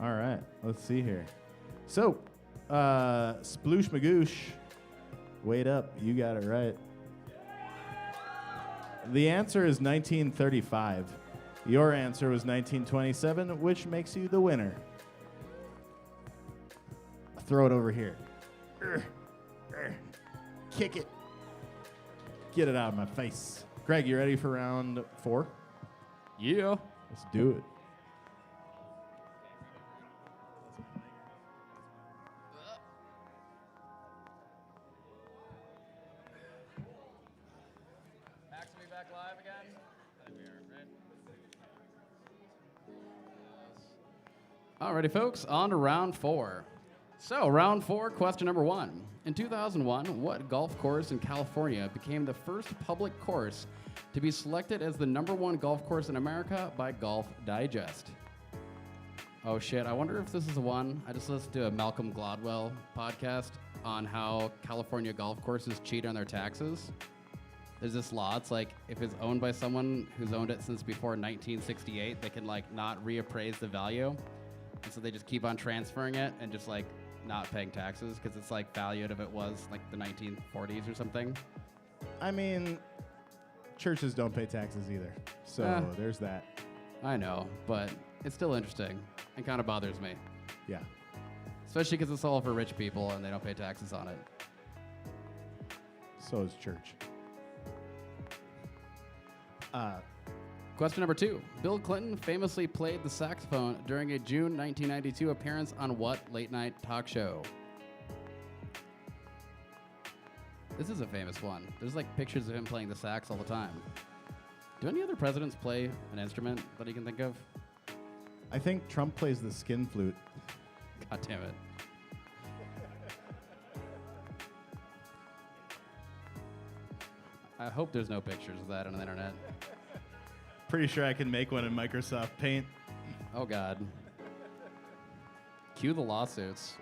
All right, let's see here. So, Sploosh Magoosh, wait up, you got it right. The answer is 1935. Your answer was 1927, which makes you the winner. Throw it over here. Kick it. Get it out of my face. Greg, you ready for round 4?
Yeah.
Let's do it.
Max will be back live again. Alrighty, folks, on to round 4. So, round 4, question number 1. In 2001, what golf course in California became the first public course to be selected as the #1 golf course in America by Golf Digest? Oh shit, I wonder if this is the one. I just listened to a Malcolm Gladwell podcast on how California golf courses cheat on their taxes. There's this law, it's like if it's owned by someone who's owned it since before 1968, they can like not reappraise the value. And so they just keep on transferring it and just like not paying taxes because it's like valued if it was like the 1940s or something.
I mean, churches don't pay taxes either. So there's that.
I know, but it's still interesting and kind of bothers me.
Yeah.
Especially because it's all for rich people and they don't pay taxes on it.
So is church.
Question number 2. Bill Clinton famously played the saxophone during a June 1992 appearance on what late-night talk show? This is a famous one. There's like pictures of him playing the sax all the time. Do any other presidents play an instrument that you can think of?
I think Trump plays the skin flute.
God damn it. I hope there's no pictures of that on the internet.
Pretty sure I can make one in Microsoft Paint.
Oh, God. Cue the lawsuits.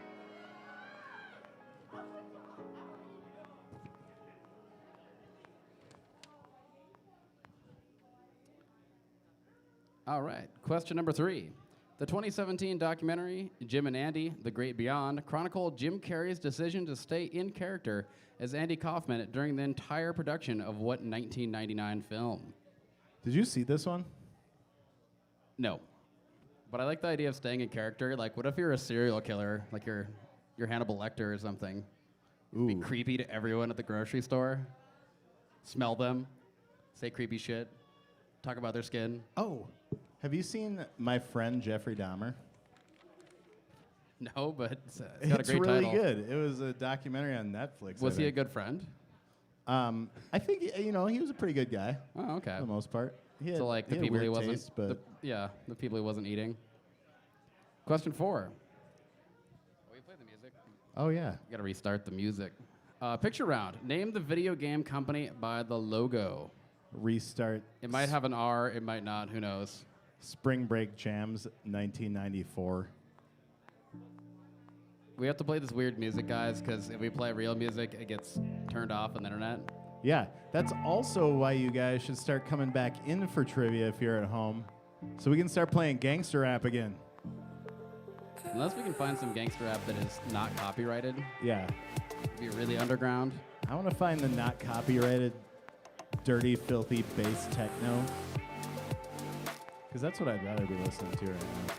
All right. Question number 3. The 2017 documentary, Jim and Andy, The Great Beyond, chronicled Jim Carrey's decision to stay in character as Andy Kaufman during the entire production of what 1999 film?
Did you see this one?
No. But I like the idea of staying in character. Like, what if you're a serial killer, like you're Hannibal Lecter or something? Be
Ooh.
creepy to everyone at the grocery store. Smell them, say creepy shit, talk about their skin.
Oh, have you seen My Friend Jeffrey Dahmer?
No, but it's got a great
really
title.
good. It was a documentary on Netflix.
Was
I
he a
think.
good friend?
I think he was a pretty good guy
Oh, okay.
for the most part. He had,
So like
he
the
had
people he
weird
wasn't,
taste, but
the people he wasn't eating. Question 4. Oh, you play the music.
oh yeah,
You gotta restart the music. Picture round. Name the video game company by the logo.
restart.
It might have an R. It might not. Who knows?
Spring Break Jams, 1994.
We have to play this weird music, guys, because if we play real music, it gets turned off on the internet.
Yeah, that's also why you guys should start coming back in for trivia if you're at home, so we can start playing gangster rap again.
Unless we can find some gangster rap that is not copyrighted,
Yeah,
be really underground.
I want to find the not copyrighted, dirty, filthy bass techno, because that's what I'd rather be listening to right now.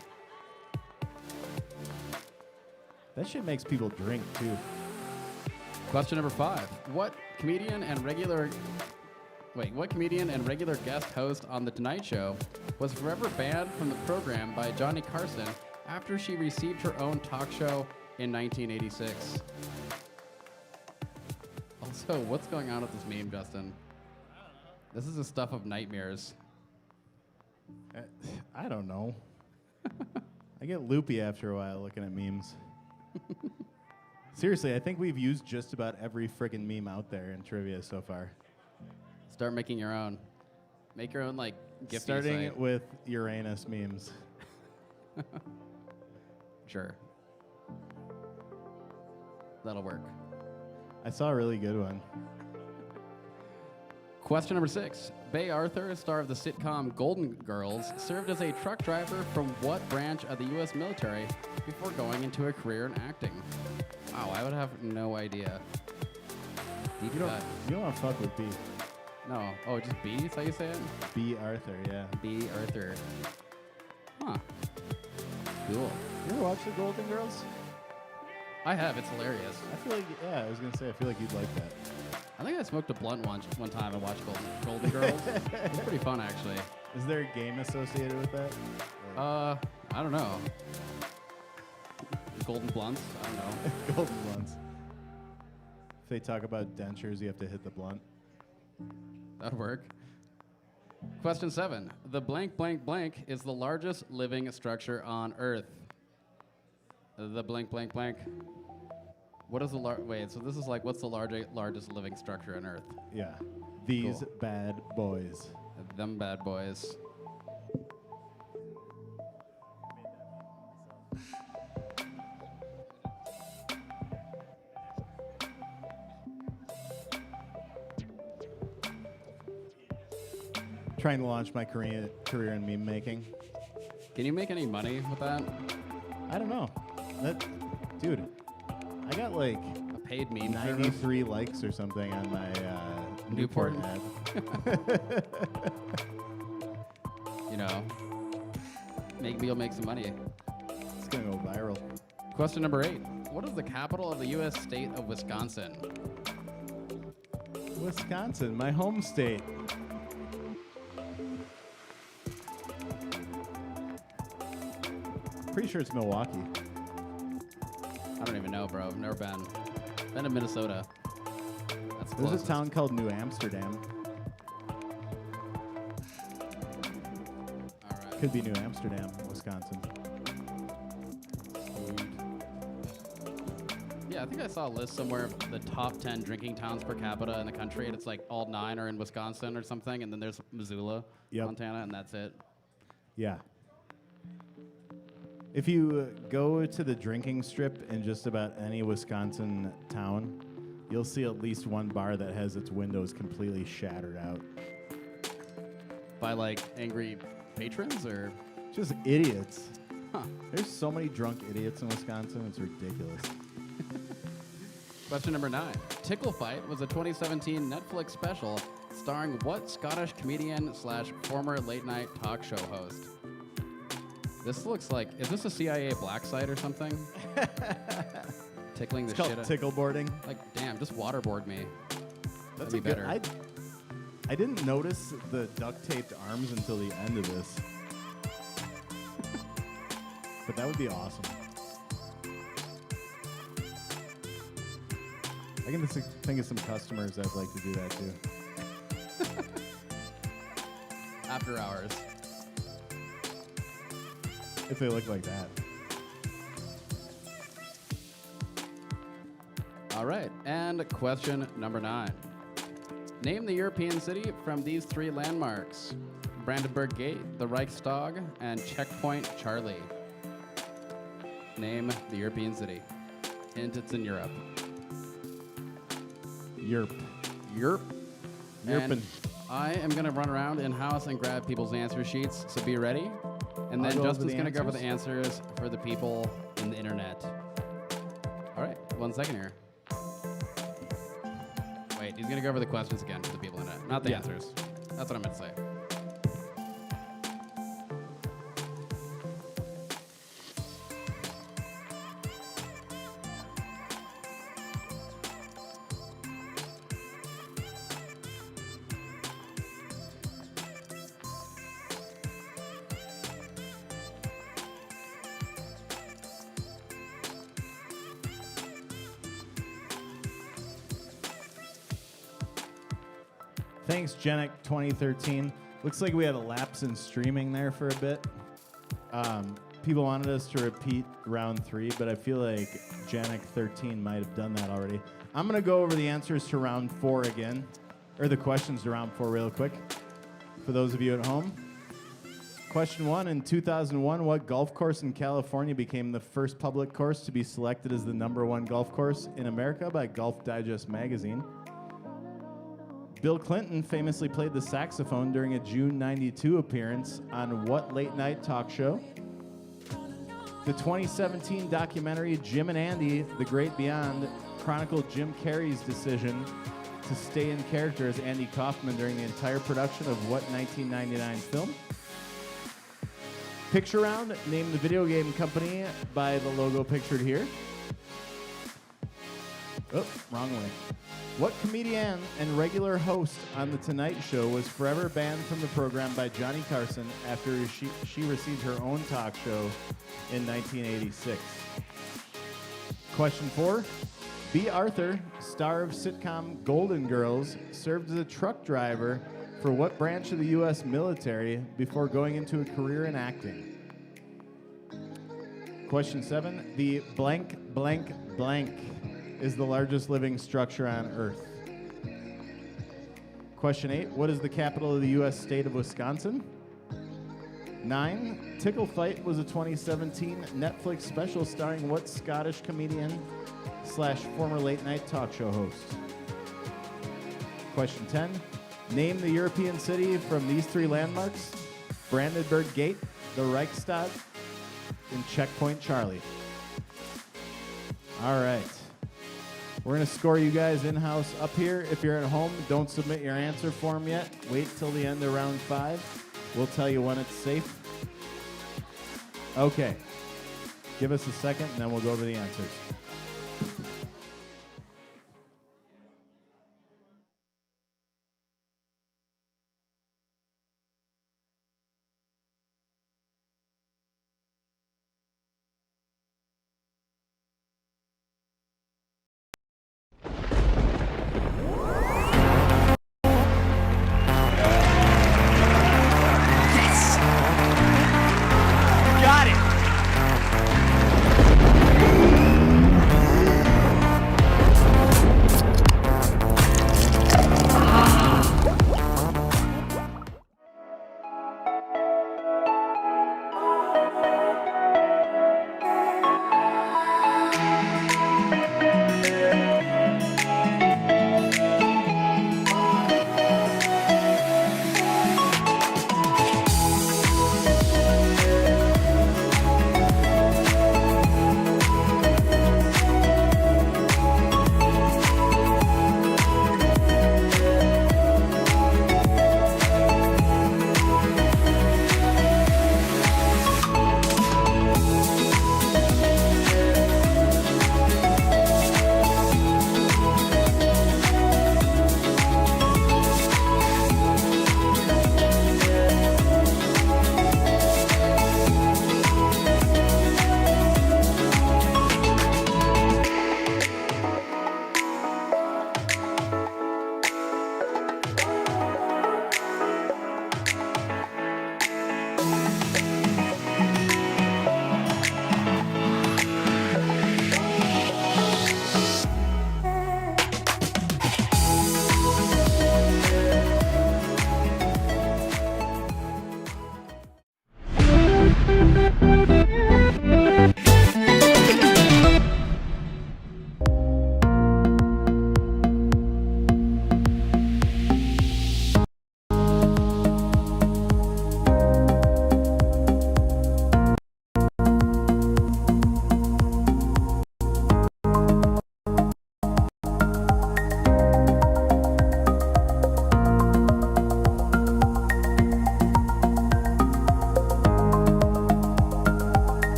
That shit makes people drink too.
Question number 5. What comedian and regular guest host on The Tonight Show was forever banned from the program by Johnny Carson after she received her own talk show in 1986? Also, what's going on with this meme, Justin? This is the stuff of nightmares.
I don't know. I get loopy after a while looking at memes. Seriously, I think we've used just about every friggin' meme out there in trivia so far.
Start making your own. Make your own, like, Giphy
Starting
site.
with Uranus memes.
Sure. That'll work.
I saw a really good one.
Question number 6. Bay Arthur, star of the sitcom Golden Girls, served as a truck driver from what branch of the U.S. military before going into a career in acting? Wow, I would have no idea. Deep cut.
You don't want to fuck with B.
No. Oh, just B? Is how you say it?
B. Arthur, yeah.
B. Arthur. Huh. Cool.
You ever watch The Golden Girls?
I have. It's hilarious.
I feel like, yeah, I was going to say, I feel like you'd like that.
I think I smoked a blunt one time and watched Golden Girls. It was pretty fun, actually.
Is there a game associated with that?
I don't know. Golden blunts? I don't know.
Golden blunts. If they talk about dentures, you have to hit the blunt.
That'd work. Question 7. The blank blank blank is the largest living structure on Earth. The blank blank blank. What is the wait? So this is like, what's the largest living structure on Earth?
Yeah. These
Cool.
bad boys.
Them bad boys.
Trying to launch my career in meme making.
Can you make any money with that?
I don't know. Dude, I got like
A paid meme service?
93 likes or something on my Newport
Newport?
ad.
You know, maybe you'll make some money.
It's gonna go viral.
Question number 8. What is the capital of the U.S. state of Wisconsin?
Wisconsin, my home state. Pretty sure it's Milwaukee.
I don't even know, bro. I've never been. Been to Minnesota. That's
There's
close.
a town called New Amsterdam.
All right.
Could be New Amsterdam, Wisconsin.
Yeah, I think I saw a list somewhere of the top 10 drinking towns per capita in the country, and it's like all 9 are in Wisconsin or something, and then there's Missoula,
Yep.
Montana, and that's it.
Yeah. If you go to the drinking strip in just about any Wisconsin town, you'll see at least one bar that has its windows completely shattered out.
By like angry patrons, or
Just idiots.
huh?
There's so many drunk idiots in Wisconsin, it's ridiculous.
Question number 9. Tickle Fight was a 2017 Netflix special starring what Scottish comedian / former late night talk show host? This looks like, is this a CIA black site or something? Tickling the
It's called
shit out.
tickle boarding.
Like, damn, just waterboard me.
That's
That'd be
a good.
better.
I didn't notice the duct taped arms until the end of this, but that would be awesome. I can just think of some customers that'd like to do that too.
After hours.
If they look like that.
All right, and question number 9. Name the European city from these 3 landmarks: Brandenburg Gate, the Reichstag, and Checkpoint Charlie. Name the European city. Hint, it's in Europe.
Yerp.
Europe.
Yerpin'.
And I am going to run around in-house and grab people's answer sheets, so be ready. And
I'll
then
go over
Justin's
the
going to go over the
answers.
answers for the people in the internet. All right, 1 second here. Wait, he's going to go over the questions again for the people in the internet, not the
Yeah.
answers. That's what I meant to say.
Thanks, Genic 2013. Looks like we had a lapse in streaming there for a bit. People wanted us to repeat round 3, but I feel like Genic 13 might have done that already. I'm going to go over the answers to round 4 again, or the questions to round 4 real quick for those of you at home. Question 1, in 2001, what golf course in California became the first public course to be selected as the #1 golf course in America by Golf Digest magazine? Bill Clinton famously played the saxophone during a June '92 appearance on what late-night talk show? The 2017 documentary Jim and Andy, The Great Beyond, chronicled Jim Carrey's decision to stay in character as Andy Kaufman during the entire production of what 1999 film? Picture round, name the video game company by the logo pictured here. Oh, wrong way. What comedian and regular host on The Tonight Show was forever banned from the program by Johnny Carson after she received her own talk show in 1986? Question 4. B. Arthur, star of sitcom Golden Girls, served as a truck driver for what branch of the U.S. military before going into a career in acting? Question 7. The blank, blank, blank is the largest living structure on Earth. Question 8. What is the capital of the U.S. state of Wisconsin? 9. Tickle Fight was a 2017 Netflix special starring what Scottish comedian / former late-night talk show host? Question 10. Name the European city from these 3 landmarks: Brandenburg Gate, the Reichstag, and Checkpoint Charlie. All right. We're going to score you guys in-house up here. If you're at home, don't submit your answer form yet. Wait till the end of round 5. We'll tell you when it's safe. Okay. Give us a second, and then we'll go over the answers.
Got it!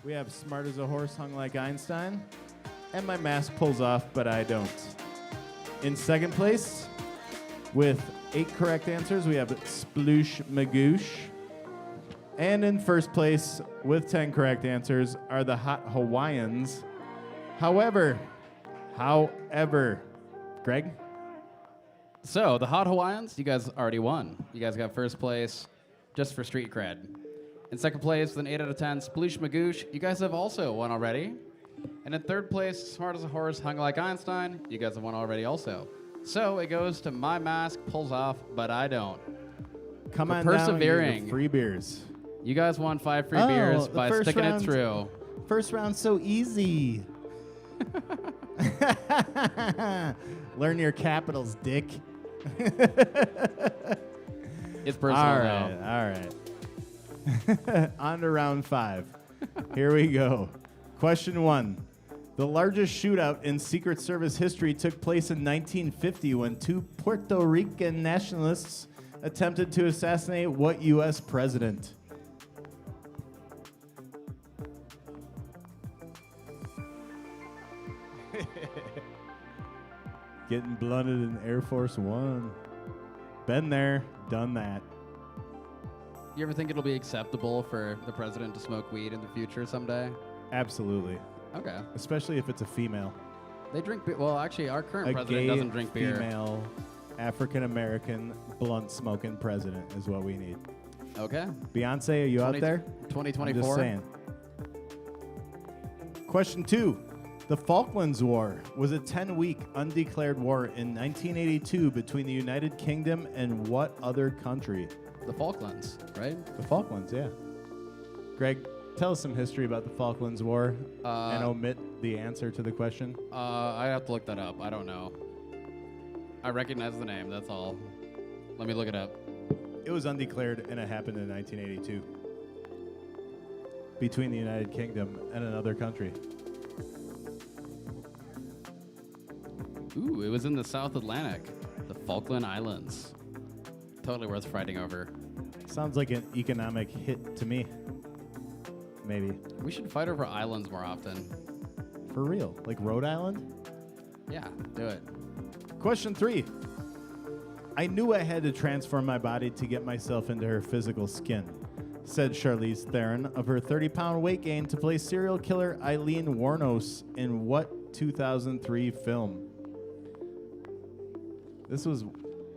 We have smart as a horse, hung like Einstein, and my mask pulls off, but I don't. In second place, with 8 correct answers, we have Sploosh Magoosh. And in first place, with 10 correct answers, are the Hot Hawaiians. However, Greg?
So, the Hot Hawaiians, you guys already won. You guys got first place just for street cred. In second place, with an 8 out of 10, Sploosh Magoosh, you guys have also won already. And in third place, Smart as a Horse, Hung like Einstein, you guys have won already also. So it goes to My Mask Pulls Off, But I Don't.
Come
For
on
persevering.
down, you free beers.
You guys won 5 free beers
the
by
first
sticking
round-
it through.
First round so easy. Learn your capitals, dick.
It's personal
All
now.
right, all right. On to round 5. Here we go. Question 1. The largest shootout in Secret Service history took place in 1950 when 2 Puerto Rican nationalists attempted to assassinate what U.S. president? Getting blunted in Air Force One. Been there, done that.
You ever think it'll be acceptable for the president to smoke weed in the future someday?
Absolutely.
Okay.
Especially if it's a female.
They drink beer. Well, actually, our current
A
president
gay,
doesn't drink beer.
female, African-American, blunt-smoking president is what we need.
Okay.
Beyonce, are you out there?
2024.
I'm just saying. Question 2. The Falklands War was a 10-week undeclared war in 1982 between the United Kingdom and what other country?
The Falklands, right?
The Falklands, yeah. Greg, tell us some history about the Falklands War and omit the answer to the question.
I have to look that up. I don't know. I recognize the name. That's all. Let me look it up.
It was undeclared, and it happened in 1982 between the United Kingdom and another country.
Ooh, it was in the South Atlantic, the Falkland Islands. Totally worth fighting over.
Sounds like an economic hit to me. Maybe.
We should fight over islands more often.
For real. Like Rhode Island?
Yeah, do it.
Question 3. I knew I had to transform my body to get myself into her physical skin, said Charlize Theron of her 30-pound weight gain to play serial killer Eileen Wuornos in what 2003 film? This was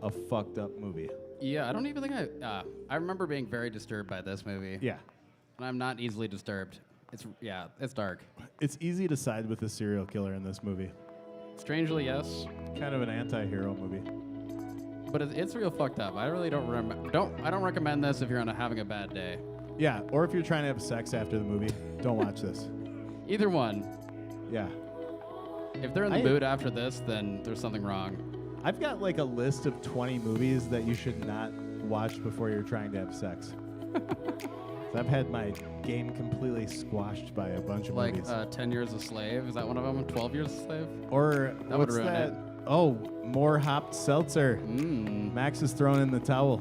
a fucked up movie.
Yeah, I don't even think I remember being very disturbed by this movie.
Yeah.
And I'm not easily disturbed. It's dark.
It's easy to side with the serial killer in this movie.
Strangely, yes.
Kind of an anti-hero movie.
But it's real fucked up. I really don't I don't recommend this if you're having a bad day.
Yeah, or if you're trying to have sex after the movie, don't watch this.
Either one.
Yeah.
If they're in the mood after this, then there's something wrong.
I've got like a list of 20 movies that you should not watch before you're trying to have sex. So I've had my game completely squashed by a bunch of movies.
Like 10 Years a Slave. Is that one of them? 12 Years a Slave?
Or
That would
what's
ruin
that?
it.
Oh, more hopped seltzer.
Mmm.
Max is throwing in the towel.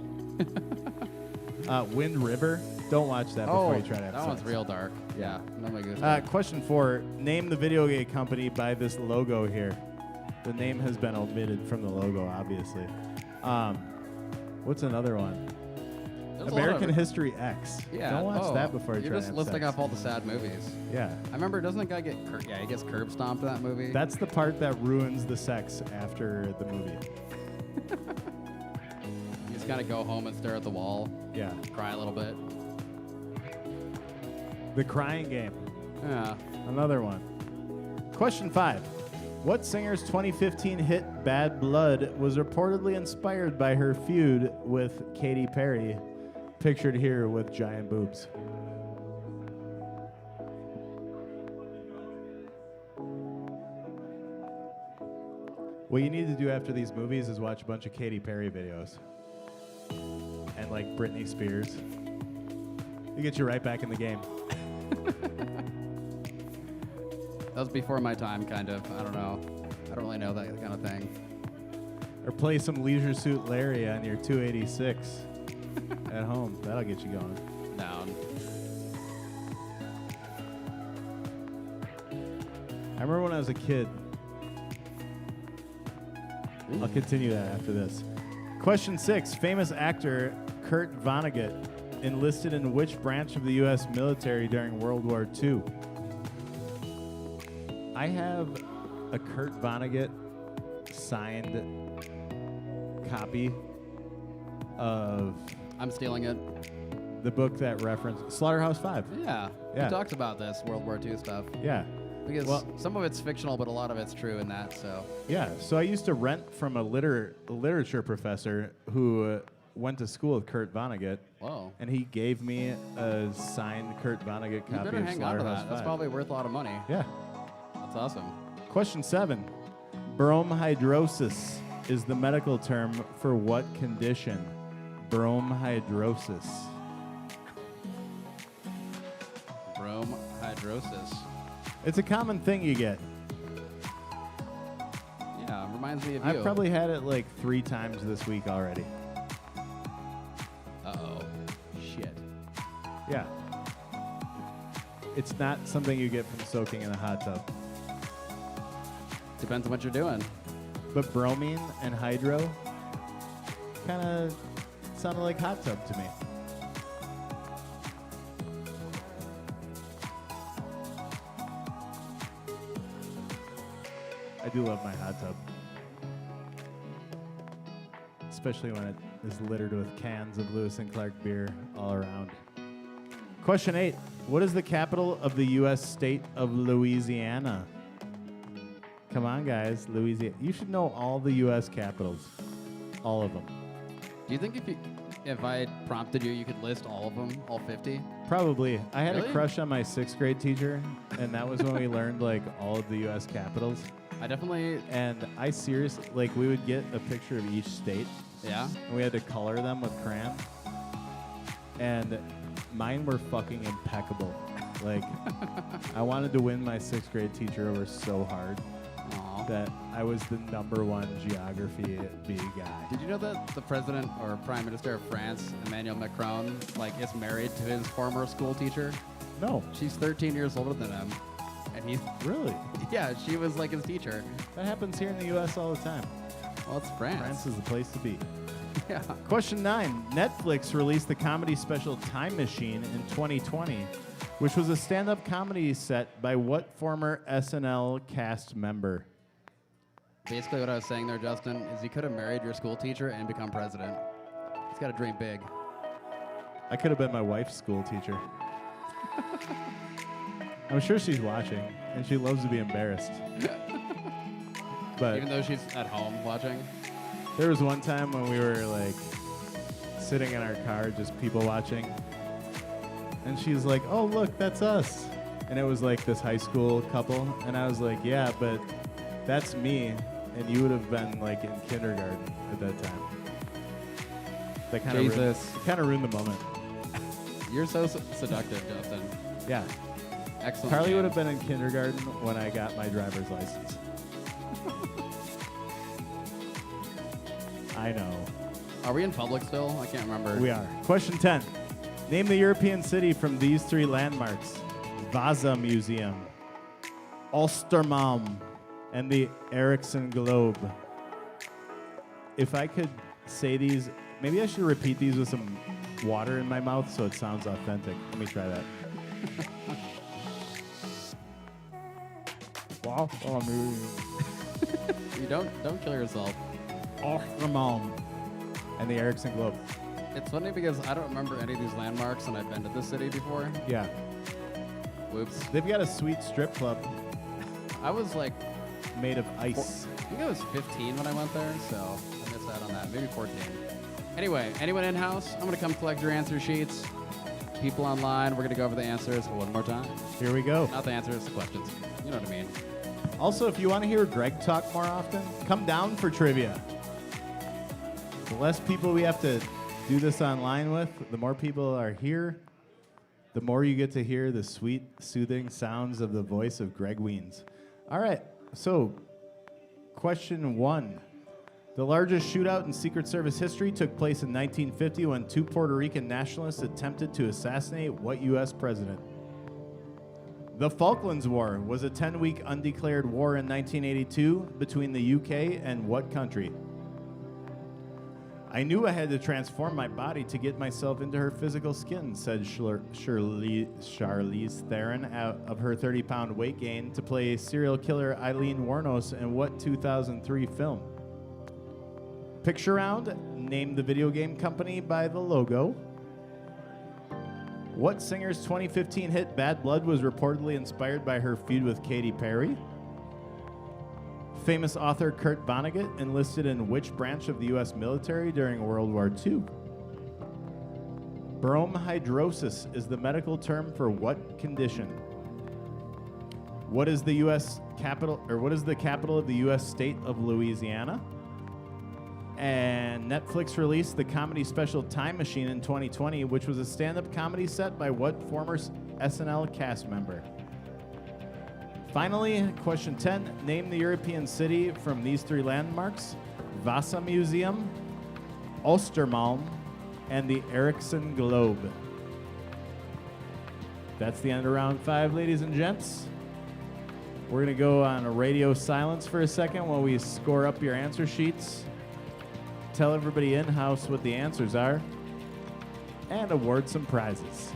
Wind River. Don't watch that before you try to have
that
sex.
one's real dark. Yeah. No my goodness.
Question 4. Name the video game company by this logo here. The name has been omitted from the logo, obviously. What's another one?
There's a lot
American
of-
History X.
Yeah.
Don't watch that before you
You're
try
just
to have
listing
sex.
off all the sad movies.
Yeah.
I remember, doesn't the guy get he gets curb stomped in that movie?
That's the part that ruins the sex after the movie.
You just kind of go home and stare at the wall,
Yeah.
cry a little bit.
The Crying Game.
Yeah.
Another one. Question 5. What singer's 2015 hit Bad Blood was reportedly inspired by her feud with Katy Perry, pictured here with giant boobs? What you need to do after these movies is watch a bunch of Katy Perry videos. And like Britney Spears. It gets you right back in the game.
That was before my time, kind of. I don't know. I don't really know that kind of thing.
Or play some Leisure Suit Larry on your 286 at home. That'll get you going.
Down.
I remember when I was a kid. I'll continue that after this. Question 6. Famous actor Kurt Vonnegut enlisted in which branch of the U.S. military during World War II? I have a Kurt Vonnegut signed copy of
I'm stealing it.
the book that referenced Slaughterhouse-Five.
Yeah.
Yeah.
We talked about this World War II stuff.
Yeah.
Because
Well-
some of it's fictional, but a lot of it's true in that, so.
Yeah, so I used to rent from a literature professor who went to school with Kurt Vonnegut,
Whoa.
and he gave me a signed Kurt Vonnegut
You
copy
better
of
hang on to
Slaughterhouse
that. That's
Five.
probably worth a lot of money.
Yeah.
That's awesome.
Question 7. Bromhidrosis is the medical term for what condition? Bromhidrosis.
Bromhidrosis.
It's a common thing you get.
Yeah, reminds me of you.
I've probably had it like 3 times this week already.
Uh-oh. Shit.
Yeah. It's not something you get from soaking in a hot tub.
Depends on what you're doing.
But bromine and hydro kind of sounded like hot tub to me. I do love my hot tub. Especially when it is littered with cans of Lewis and Clark beer all around. Question 8. What is the capital of the U.S. state of Louisiana? Come on, guys. Louisiana. You should know all the U.S. capitals. All of them.
Do you think if I prompted you, you could list all of them, all 50?
Probably. I had
Really?
a crush on my 6th grade teacher, and that was when we learned, like, all of the U.S. capitals.
I definitely,
And I seriously, like, we would get a picture of each state,
yeah.
and we had to color them with crayon. And mine were fucking impeccable. Like, I wanted to win my 6th grade teacher over so hard
Aw.
that I was the #1 geography B guy.
Did you know that the president or prime minister of France, Emmanuel Macron, like is married to his former school teacher?
No,
She's 13 years older than him. And he's,
really.
yeah, she was like his teacher.
That happens here in the U.S. all the time.
Well, it's France.
France is the place to be.
Yeah.
Question 9. Netflix released the comedy special Time Machine in 2020, which was a stand-up comedy set by what former SNL cast member?
Basically what I was saying there, Justin, is you could have married your school teacher and become president. He's got to dream big.
I could have been my wife's school teacher. I'm sure she's watching, and she loves to be embarrassed. But
Even though she's at home watching.
there was one time when we were like sitting in our car, just people watching, and she's like, "Oh, look, that's us." And it was like this high school couple, and I was like, "Yeah, but that's me, and you would have been like in kindergarten at that time." That kind
Jesus.
of ruined the moment.
You're so seductive, Justin.
Yeah,
Excellent.
Carly
man.
would have been in kindergarten when I got my driver's license. I know.
Are we in public still? I can't remember.
We are. Question 10. Name the European city from these 3 landmarks. Vasa Museum, Ulstermalm, and the Ericsson Globe. If I could say these, maybe I should repeat these with some water in my mouth so it sounds authentic. Let me try that. Vasa Museum,
You don't kill yourself.
Ulstermalm, and the Ericsson Globe.
It's funny because I don't remember any of these landmarks and I've been to this city before.
Yeah.
Whoops.
They've got a sweet strip club
I was like,
made of ice.
I think I was 15 when I went there, so I missed out on that. Maybe 14. Anyway, anyone in-house, I'm going to come collect your answer sheets. People online, we're going to go over the answers one more time.
Here we go.
Not the answers, the questions. You know what I mean.
Also, if you want to hear Greg talk more often, come down for trivia. The less people we have to do this online with, the more people are here, the more you get to hear the sweet, soothing sounds of the voice of Greg Weens. All right, so question 1. The largest shootout in Secret Service history took place in 1950 when 2 Puerto Rican nationalists attempted to assassinate what U.S. president? The Falklands War was a 10-week undeclared war in 1982 between the UK and what country? I knew I had to transform my body to get myself into her physical skin, said Charlize Theron of her 30-pound weight gain to play serial killer Eileen Wuornos in what 2003 film? Picture Round, named the video game company by the logo. What singer's 2015 hit Bad Blood was reportedly inspired by her feud with Katy Perry? Famous author Kurt Vonnegut enlisted in which branch of the U.S. military during World War II? Bromhidrosis is the medical term for what condition? What is the U.S. capital, or what is the capital of the U.S. state of Louisiana? And Netflix released the comedy special Time Machine in 2020, which was a stand-up comedy set by what former SNL cast member? Finally, question 10. Name the European city from these 3 landmarks: Vasa Museum, Ostermalm, and the Ericsson Globe. That's the end of round 5, ladies and gents. We're going to go on a radio silence for a second while we score up your answer sheets, tell everybody in-house what the answers are, and award some prizes.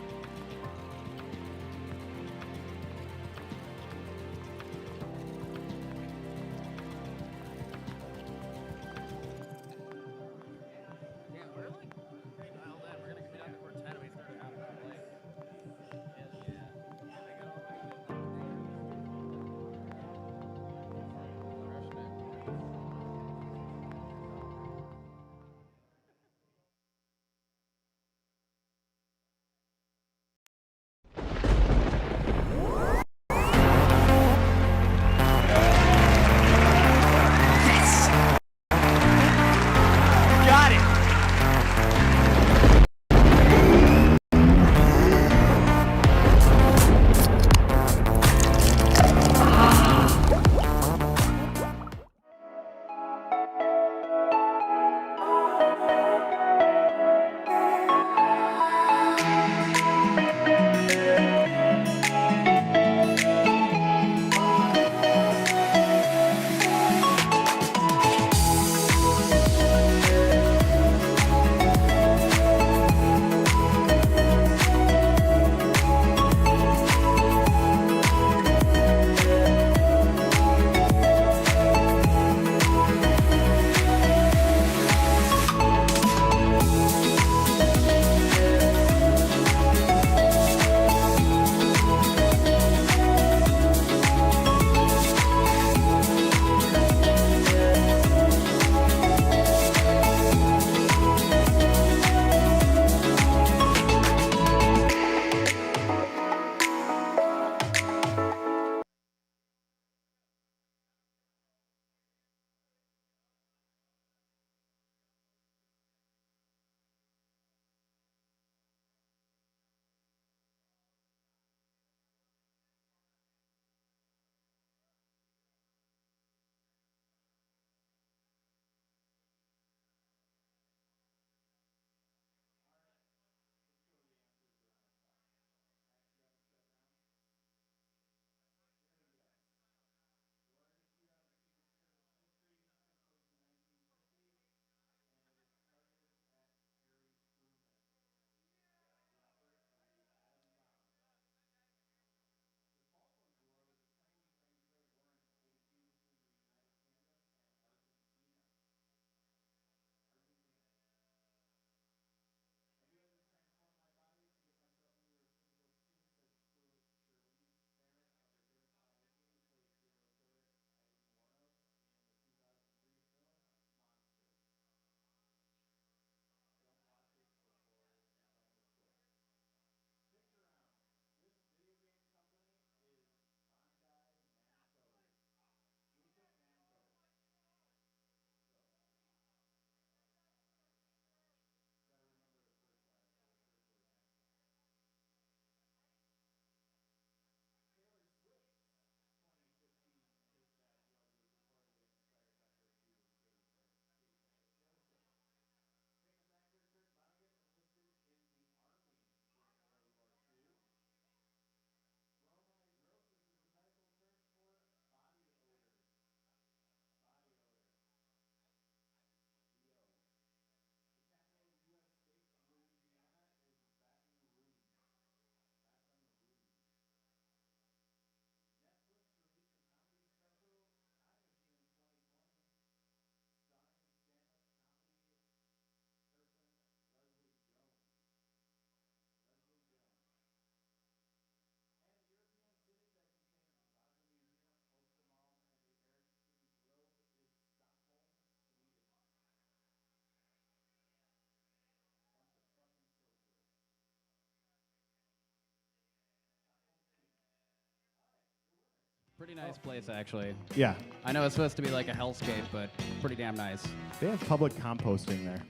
Pretty nice place, actually.
Yeah.
I know it's supposed to be like a hellscape, but pretty damn nice.
They have public composting there.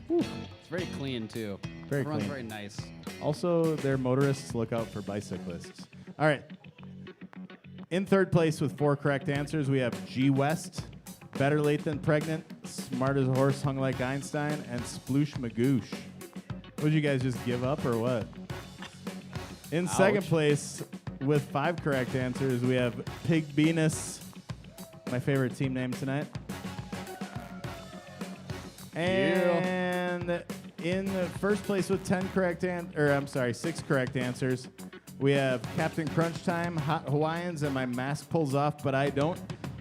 Whew.
It's very clean, too.
Very
Everyone's
clean.
very nice.
Also, their motorists look out for bicyclists. All right. In third place with 4 correct answers, we have G West, Better Late Than Pregnant, Smart as a Horse Hung Like Einstein, and Sploosh Magoosh. Would you guys just give up or what? In second
Ouch.
place with 5 correct answers, we have Pig Venus, my favorite team name tonight. And in the first place with 6 correct answers, we have Captain Crunch Time, Hot Hawaiians, and my mask pulls off, but I don't.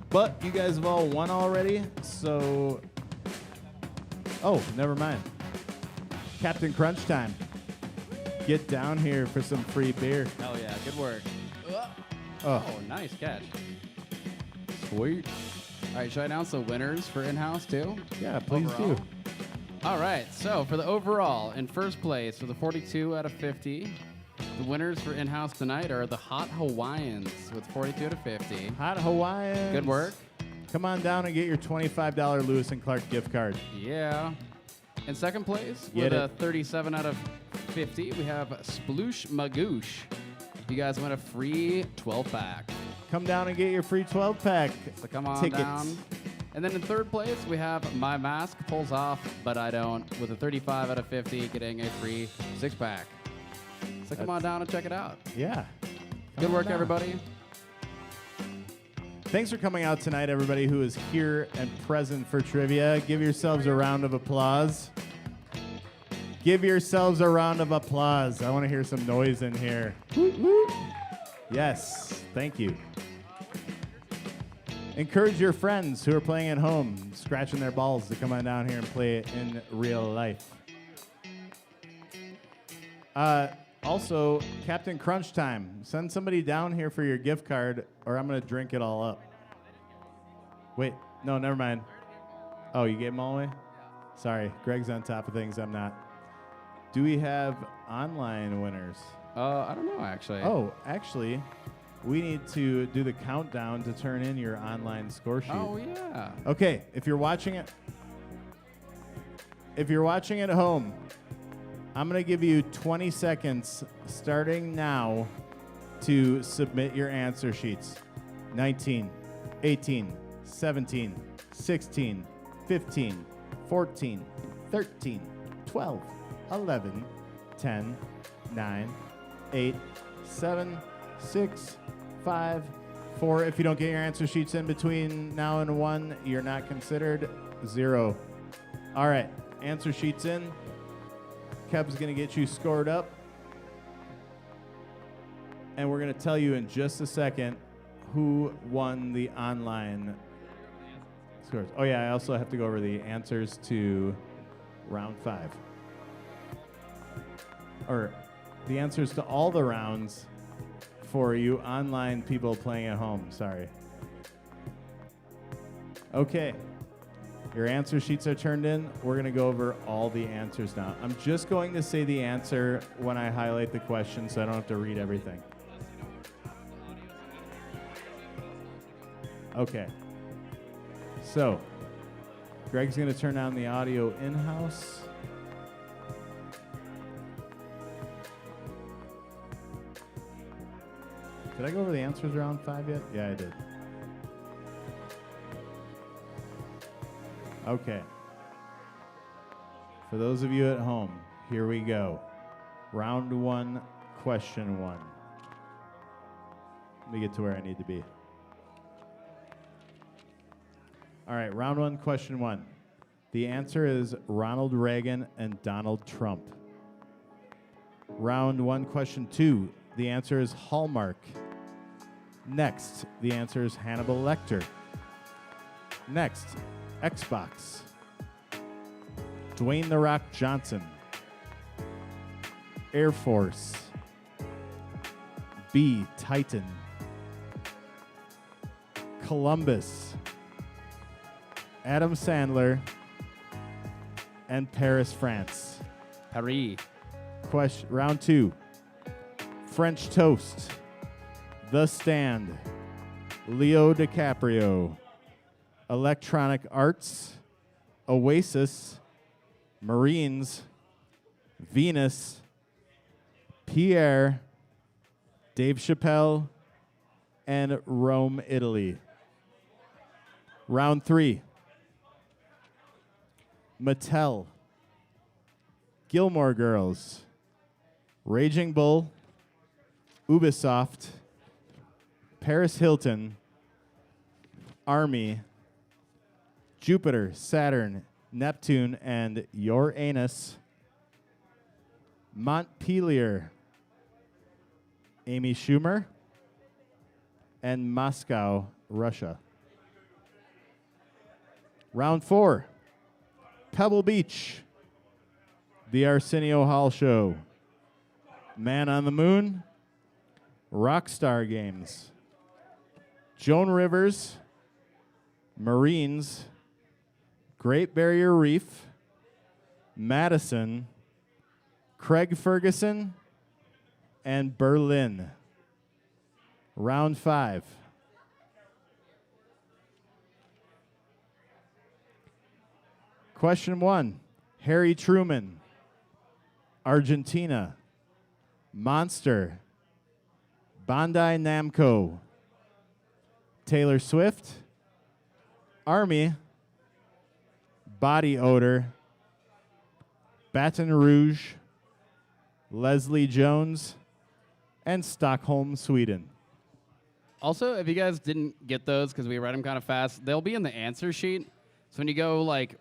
But you guys have all won already, so... Oh, never mind. Captain Crunch Time. Get down here for some free beer.
Hell yeah, good work.
Oh,
Oh, nice catch. Sweet. All right, should I announce the winners for in-house, too?
yeah, please
Overall?
do.
All right, so for the overall, in first place with a 42 out of 50, the winners for in-house tonight are the Hot Hawaiians with 42 out of 50.
Hot Hawaiians.
Good work.
Come on down and get your $25 Lewis and Clark gift card.
Yeah. In second place
Get
with a
it.
37 out of 50, we have Sploosh Magoosh. You guys win a free 12-pack.
Come down and get your free 12-pack
So come on
tickets.
down. And then in third place, we have My Mask Pulls Off, But I Don't, with a 35 out of 50, getting a free 6-pack. So come on down and check it out.
Yeah.
Good
Come
work,
on down.
everybody.
Thanks for coming out tonight, everybody who is here and present for trivia. Give yourselves a round of applause. Give yourselves a round of applause. I want to hear some noise in here. Woot, woot. Yes, thank you. Encourage your friends who are playing at home, scratching their balls, to come on down here and play it in real life. Also, Captain Crunch Time. Send somebody down here for your gift card, or I'm going to drink it all up. Wait, no, never mind. Oh, you gave them all away? Sorry, Greg's on top of things. I'm not. Do we have online winners?
I don't know, actually.
Oh, actually, we need to do the countdown to turn in your online score sheet.
Oh, yeah.
Okay, if you're watching at home, I'm going to give you 20 seconds starting now to submit your answer sheets. 19, 18, 17, 16, 15, 14, 13, 12, 11, 10, 9, 8, 7, 6, 5, 4. If you don't get your answer sheets in between now and 1, you're not considered. 0. All right, answer sheets in. Kev's going to get you scored up. And we're going to tell you in just a second who won the online scores. Oh, yeah, I also have to go over the answers to round 5. Or the answers to all the rounds for you online people playing at home. Sorry. Okay. Your answer sheets are turned in. We're going to go over all the answers now. I'm just going to say the answer when I highlight the question so I don't have to read everything. Okay. So, Greg's going to turn on the audio in-house. Did I go over the answers round 5 yet? Yeah, I did. Okay. For those of you at home, here we go. Round 1, question 1. Let me get to where I need to be. All right, round 1, question 1. The answer is Ronald Reagan and Donald Trump. Round 1, question 2. The answer is Hallmark. Next, the answer is Hannibal Lecter. Next, Xbox. Dwayne "The Rock" Johnson. Air Force. B, Titan. Columbus. Adam Sandler. And Paris, France.
Paris.
Question, round 2. French Toast. The Stand. Leo DiCaprio. Electronic Arts, Oasis, Marines, Venus, Pierre, Dave Chappelle, and Rome, Italy. Round 3. Mattel, Gilmore Girls, Raging Bull, Ubisoft, Paris Hilton, Army, Jupiter, Saturn, Neptune, and Uranus. Montpelier, Amy Schumer, and Moscow, Russia. Round 4. Pebble Beach, The Arsenio Hall Show, Man on the Moon, Rockstar Games, Joan Rivers, Marines, Great Barrier Reef, Madison, Craig Ferguson, and Berlin. Round 5. Question 1. Harry Truman, Argentina, Monster, Bandai Namco, Taylor Swift, Army, Body Odor, Baton Rouge, Leslie Jones, and Stockholm, Sweden.
Also, if you guys didn't get those because we read them kind of fast, they'll be in the answer sheet. So when you go, like,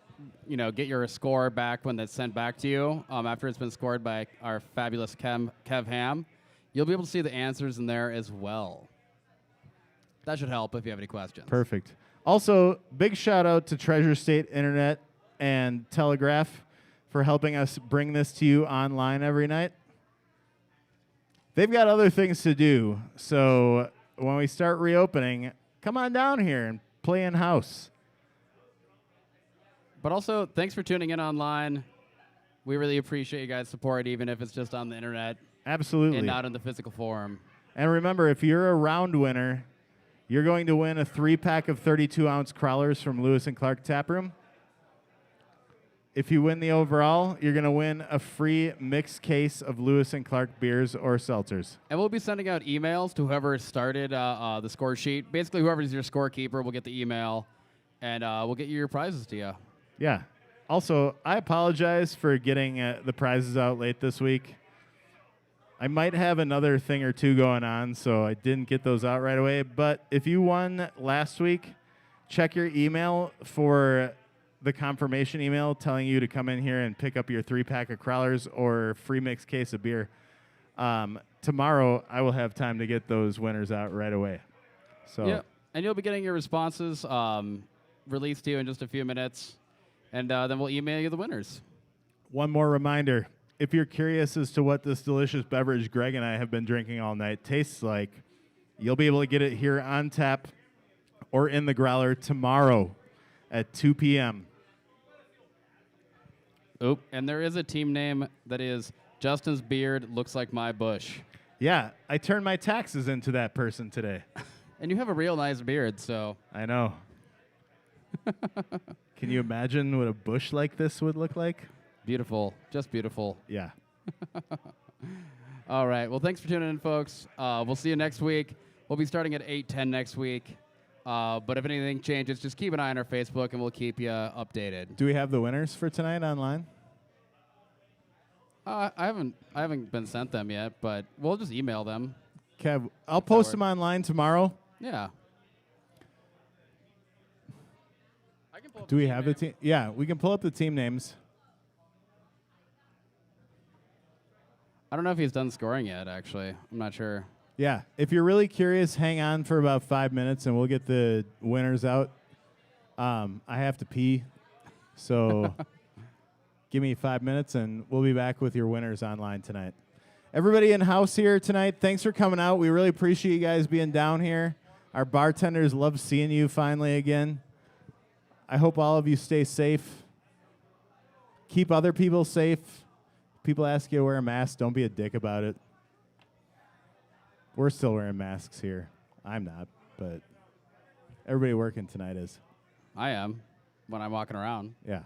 you know, get your score back when that's sent back to you, after it's been scored by our fabulous Kev Ham, you'll be able to see the answers in there as well. That should help if you have any questions.
Perfect. Also, big shout out to Treasure State Internet and Telegraph for helping us bring this to you online every night. They've got other things to do, so when we start reopening, come on down here and play in house.
But also, thanks for tuning in online. We really appreciate you guys' support, even if it's just on the internet
Absolutely.
and not in the physical form.
And remember, if you're a round winner, you're going to win a 3-pack of 32-ounce crawlers from Lewis and Clark Taproom. If you win the overall, you're going to win a free mixed case of Lewis and Clark beers or seltzers.
And we'll be sending out emails to whoever started the score sheet. Basically, whoever's your scorekeeper will get the email, and we'll get you your prizes to you.
Yeah. Also, I apologize for getting the prizes out late this week. I might have another thing or two going on, so I didn't get those out right away. But if you won last week, check your email for the confirmation email telling you to come in here and pick up your 3-pack of crawlers or free mixed case of beer. Tomorrow, I will have time to get those winners out right away. So
Yeah, and you'll be getting your responses released to you in just a few minutes, and then we'll email you the winners.
one more reminder. If you're curious as to what this delicious beverage Greg and I have been drinking all night tastes like, you'll be able to get it here on tap or in the growler tomorrow at 2 p.m.
Oop, and there is a team name that is Justin's Beard Looks Like My Bush.
Yeah, I turned my taxes into that person today.
And you have a real nice beard, so.
I know. Can you imagine what a bush like this would look like?
Beautiful, just beautiful.
Yeah.
All right, well, thanks for tuning in, folks. We'll see you next week. We'll be starting at 8:10 next week. But if anything changes, just keep an eye on our Facebook, and we'll keep you updated.
Do we have the winners for tonight online?
I haven't been sent them yet, but we'll just email them.
Kev, I'll post them online tomorrow.
Yeah.
Do we have the team? Yeah, we can pull up the team names.
I don't know if he's done scoring yet, actually. I'm not sure.
Yeah, if you're really curious, hang on for about 5 minutes, and we'll get the winners out. I have to pee, so give me 5 minutes, and we'll be back with your winners online tonight. Everybody in house here tonight, thanks for coming out. We really appreciate you guys being down here. Our bartenders love seeing you finally again. I hope all of you stay safe. Keep other people safe. People ask you to wear a mask, don't be a dick about it. We're still wearing masks here. I'm not, but Everybody working tonight is.
I am when I'm walking around.
Yeah.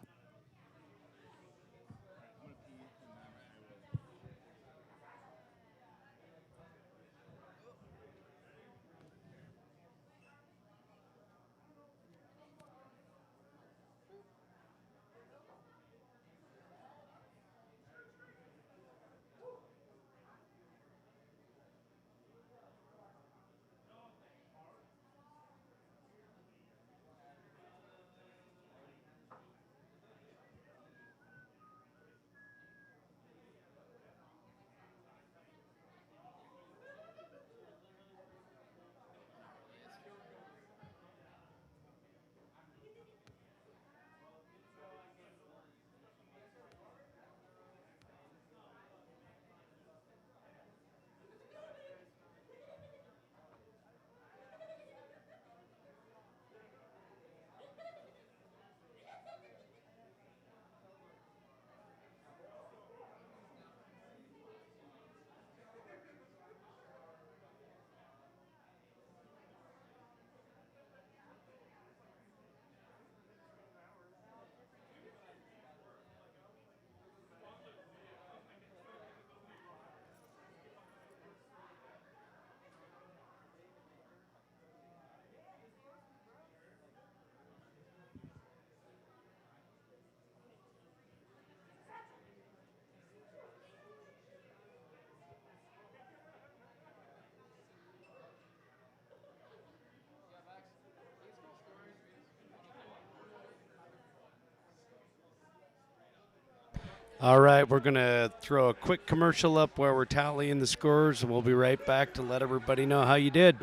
All right, we're going to throw a quick commercial up where we're tallying the scores, and we'll be right back to let everybody know how you did.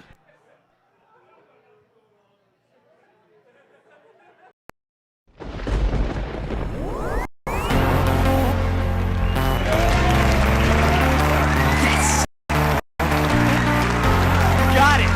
Got it!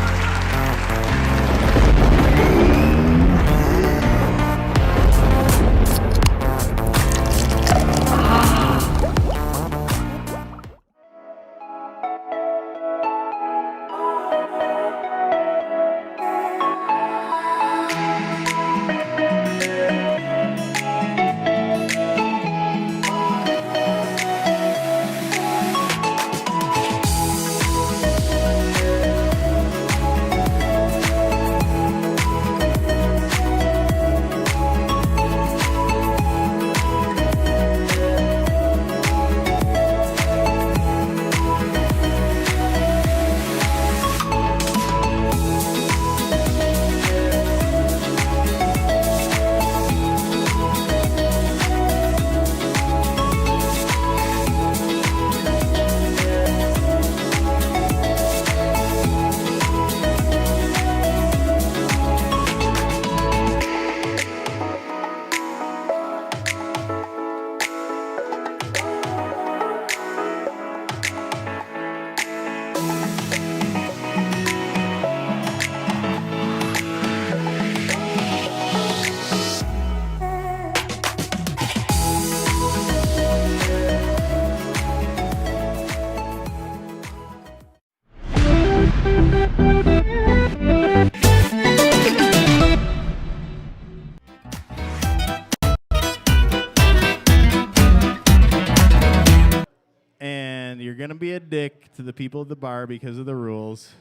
And you're going to be a dick to the people at the bar because of the rules.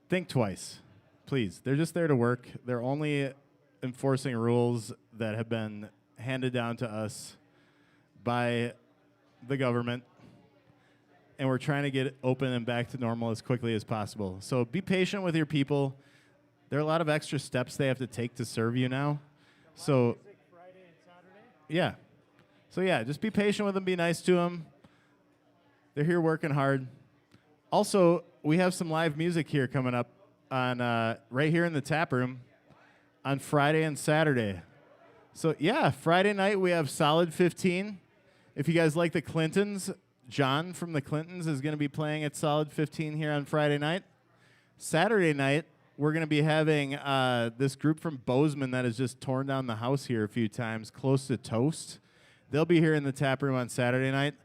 Think twice, please. They're just there to work. They're only enforcing rules that have been handed down to us by the government. And we're trying to get it open and back to normal as quickly as possible. So be patient with your people. There are a lot of extra steps they have to take to serve you now. So,
Friday and Saturday?
yeah. So, yeah, just be patient with them. Be nice to them. They're here working hard. Also, we have some live music here coming up on right here in the tap room on Friday and Saturday. So, yeah, Friday night we have Solid 15. If you guys like the Clintons, John from the Clintons is going to be playing at Solid 15 here on Friday night. Saturday night, we're going to be having this group from Bozeman that has just torn down the house here a few times, Close to Toast. They'll be here in the tap room on Saturday night.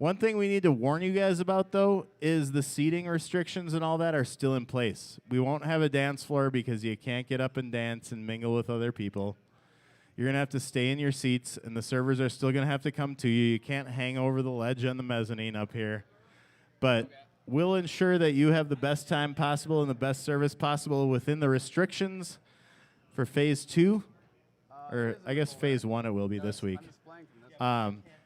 One thing we need to warn you guys about, though, is the seating restrictions and all that are still in place. We won't have a dance floor because you can't get up and dance and mingle with other people. You're going to have to stay in your seats, and the servers are still going to have to come to you. You can't hang over the ledge on the mezzanine up here. But we'll ensure that you have the best time possible and the best service possible within the restrictions for Phase 2. Or I guess Phase 1 it will be this week.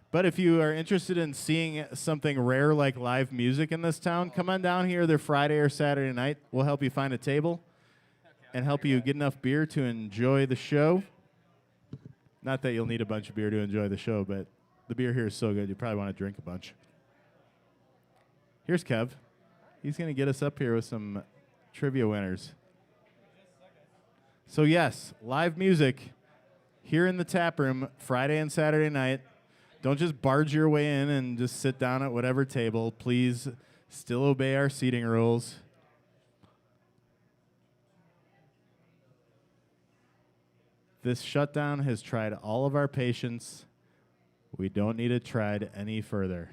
But if you are interested in seeing something rare like live music in this town, come on down here either Friday or Saturday night. We'll help you find a table and help you get enough beer to enjoy the show. Not that you'll need a bunch of beer to enjoy the show, but the beer here is so good you probably want to drink a bunch. Here's Kev. He's going to get us up here with some trivia winners. So yes, live music here in the tap room Friday and Saturday night. Don't just barge your way in and just sit down at whatever table. Please still obey our seating rules. This shutdown has tried all of our patience. We don't need it tried any further.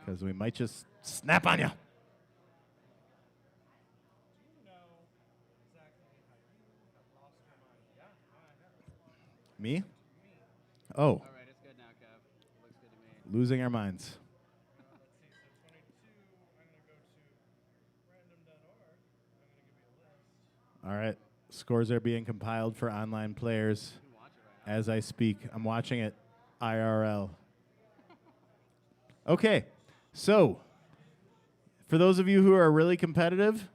Because we might just snap on you. Me? Oh.
All right, it's good now, Kev. Looks good to me.
Losing our minds. All right. Scores are being compiled for online players as I speak. I'm watching it IRL. Okay. So, for those of you who are really competitive,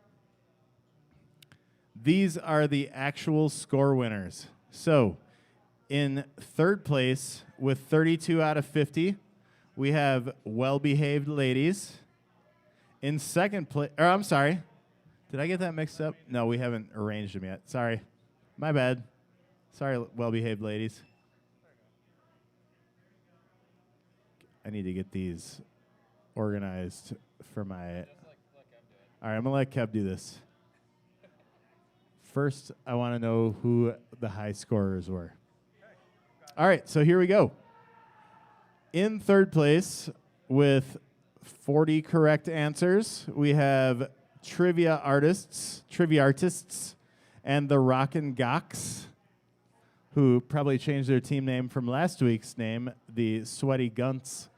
these are the actual score winners. So, in third place with 32 out of 50, we have Well-Behaved Ladies. In second place, or I'm sorry, did I get that mixed up? No, we haven't arranged them yet. Sorry. My bad. Sorry, Well-Behaved Ladies. I need to get these organized for my... All right, I'm going to let Kev do this. First, I want to know who the high scorers were. All right, so here we go. In third place with 40 correct answers, we have Trivia Artists, and the Rockin' Gocks, who probably changed their team name from last week's name, the Sweaty Gunts.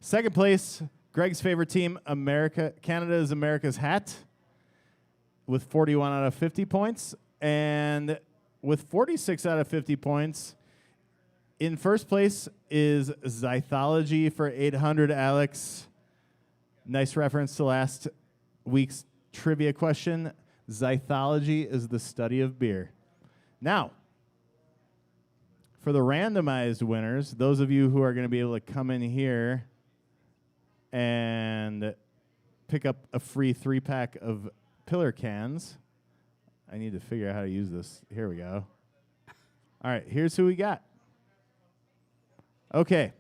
Second place, Greg's favorite team, Canada is America's Hat, with 41 out of 50 points. And with 46 out of 50 points, in first place is Zythology for 800, Alex. Nice reference to last week's trivia question. Zythology is the study of beer. Now, for the randomized winners, those of you who are going to be able to come in here and pick up a free 3-pack of Pillar cans. I need to figure out how to use this. Here we go. All right, here's who we got. Okay.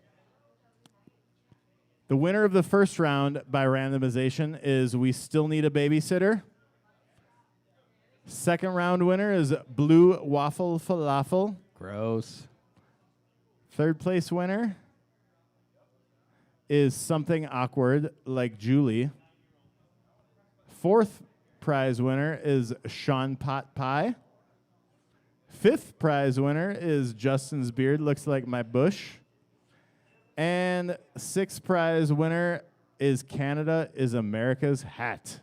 The winner of the first round by randomization is We Still Need a Babysitter. Second round winner is Blue Waffle Falafel.
Gross.
Third place winner is Something Awkward Like Julie. Fourth prize winner is Sean Pot Pie. Fifth prize winner is Justin's Beard Looks Like My Bush. And sixth prize winner is Canada is America's Hat.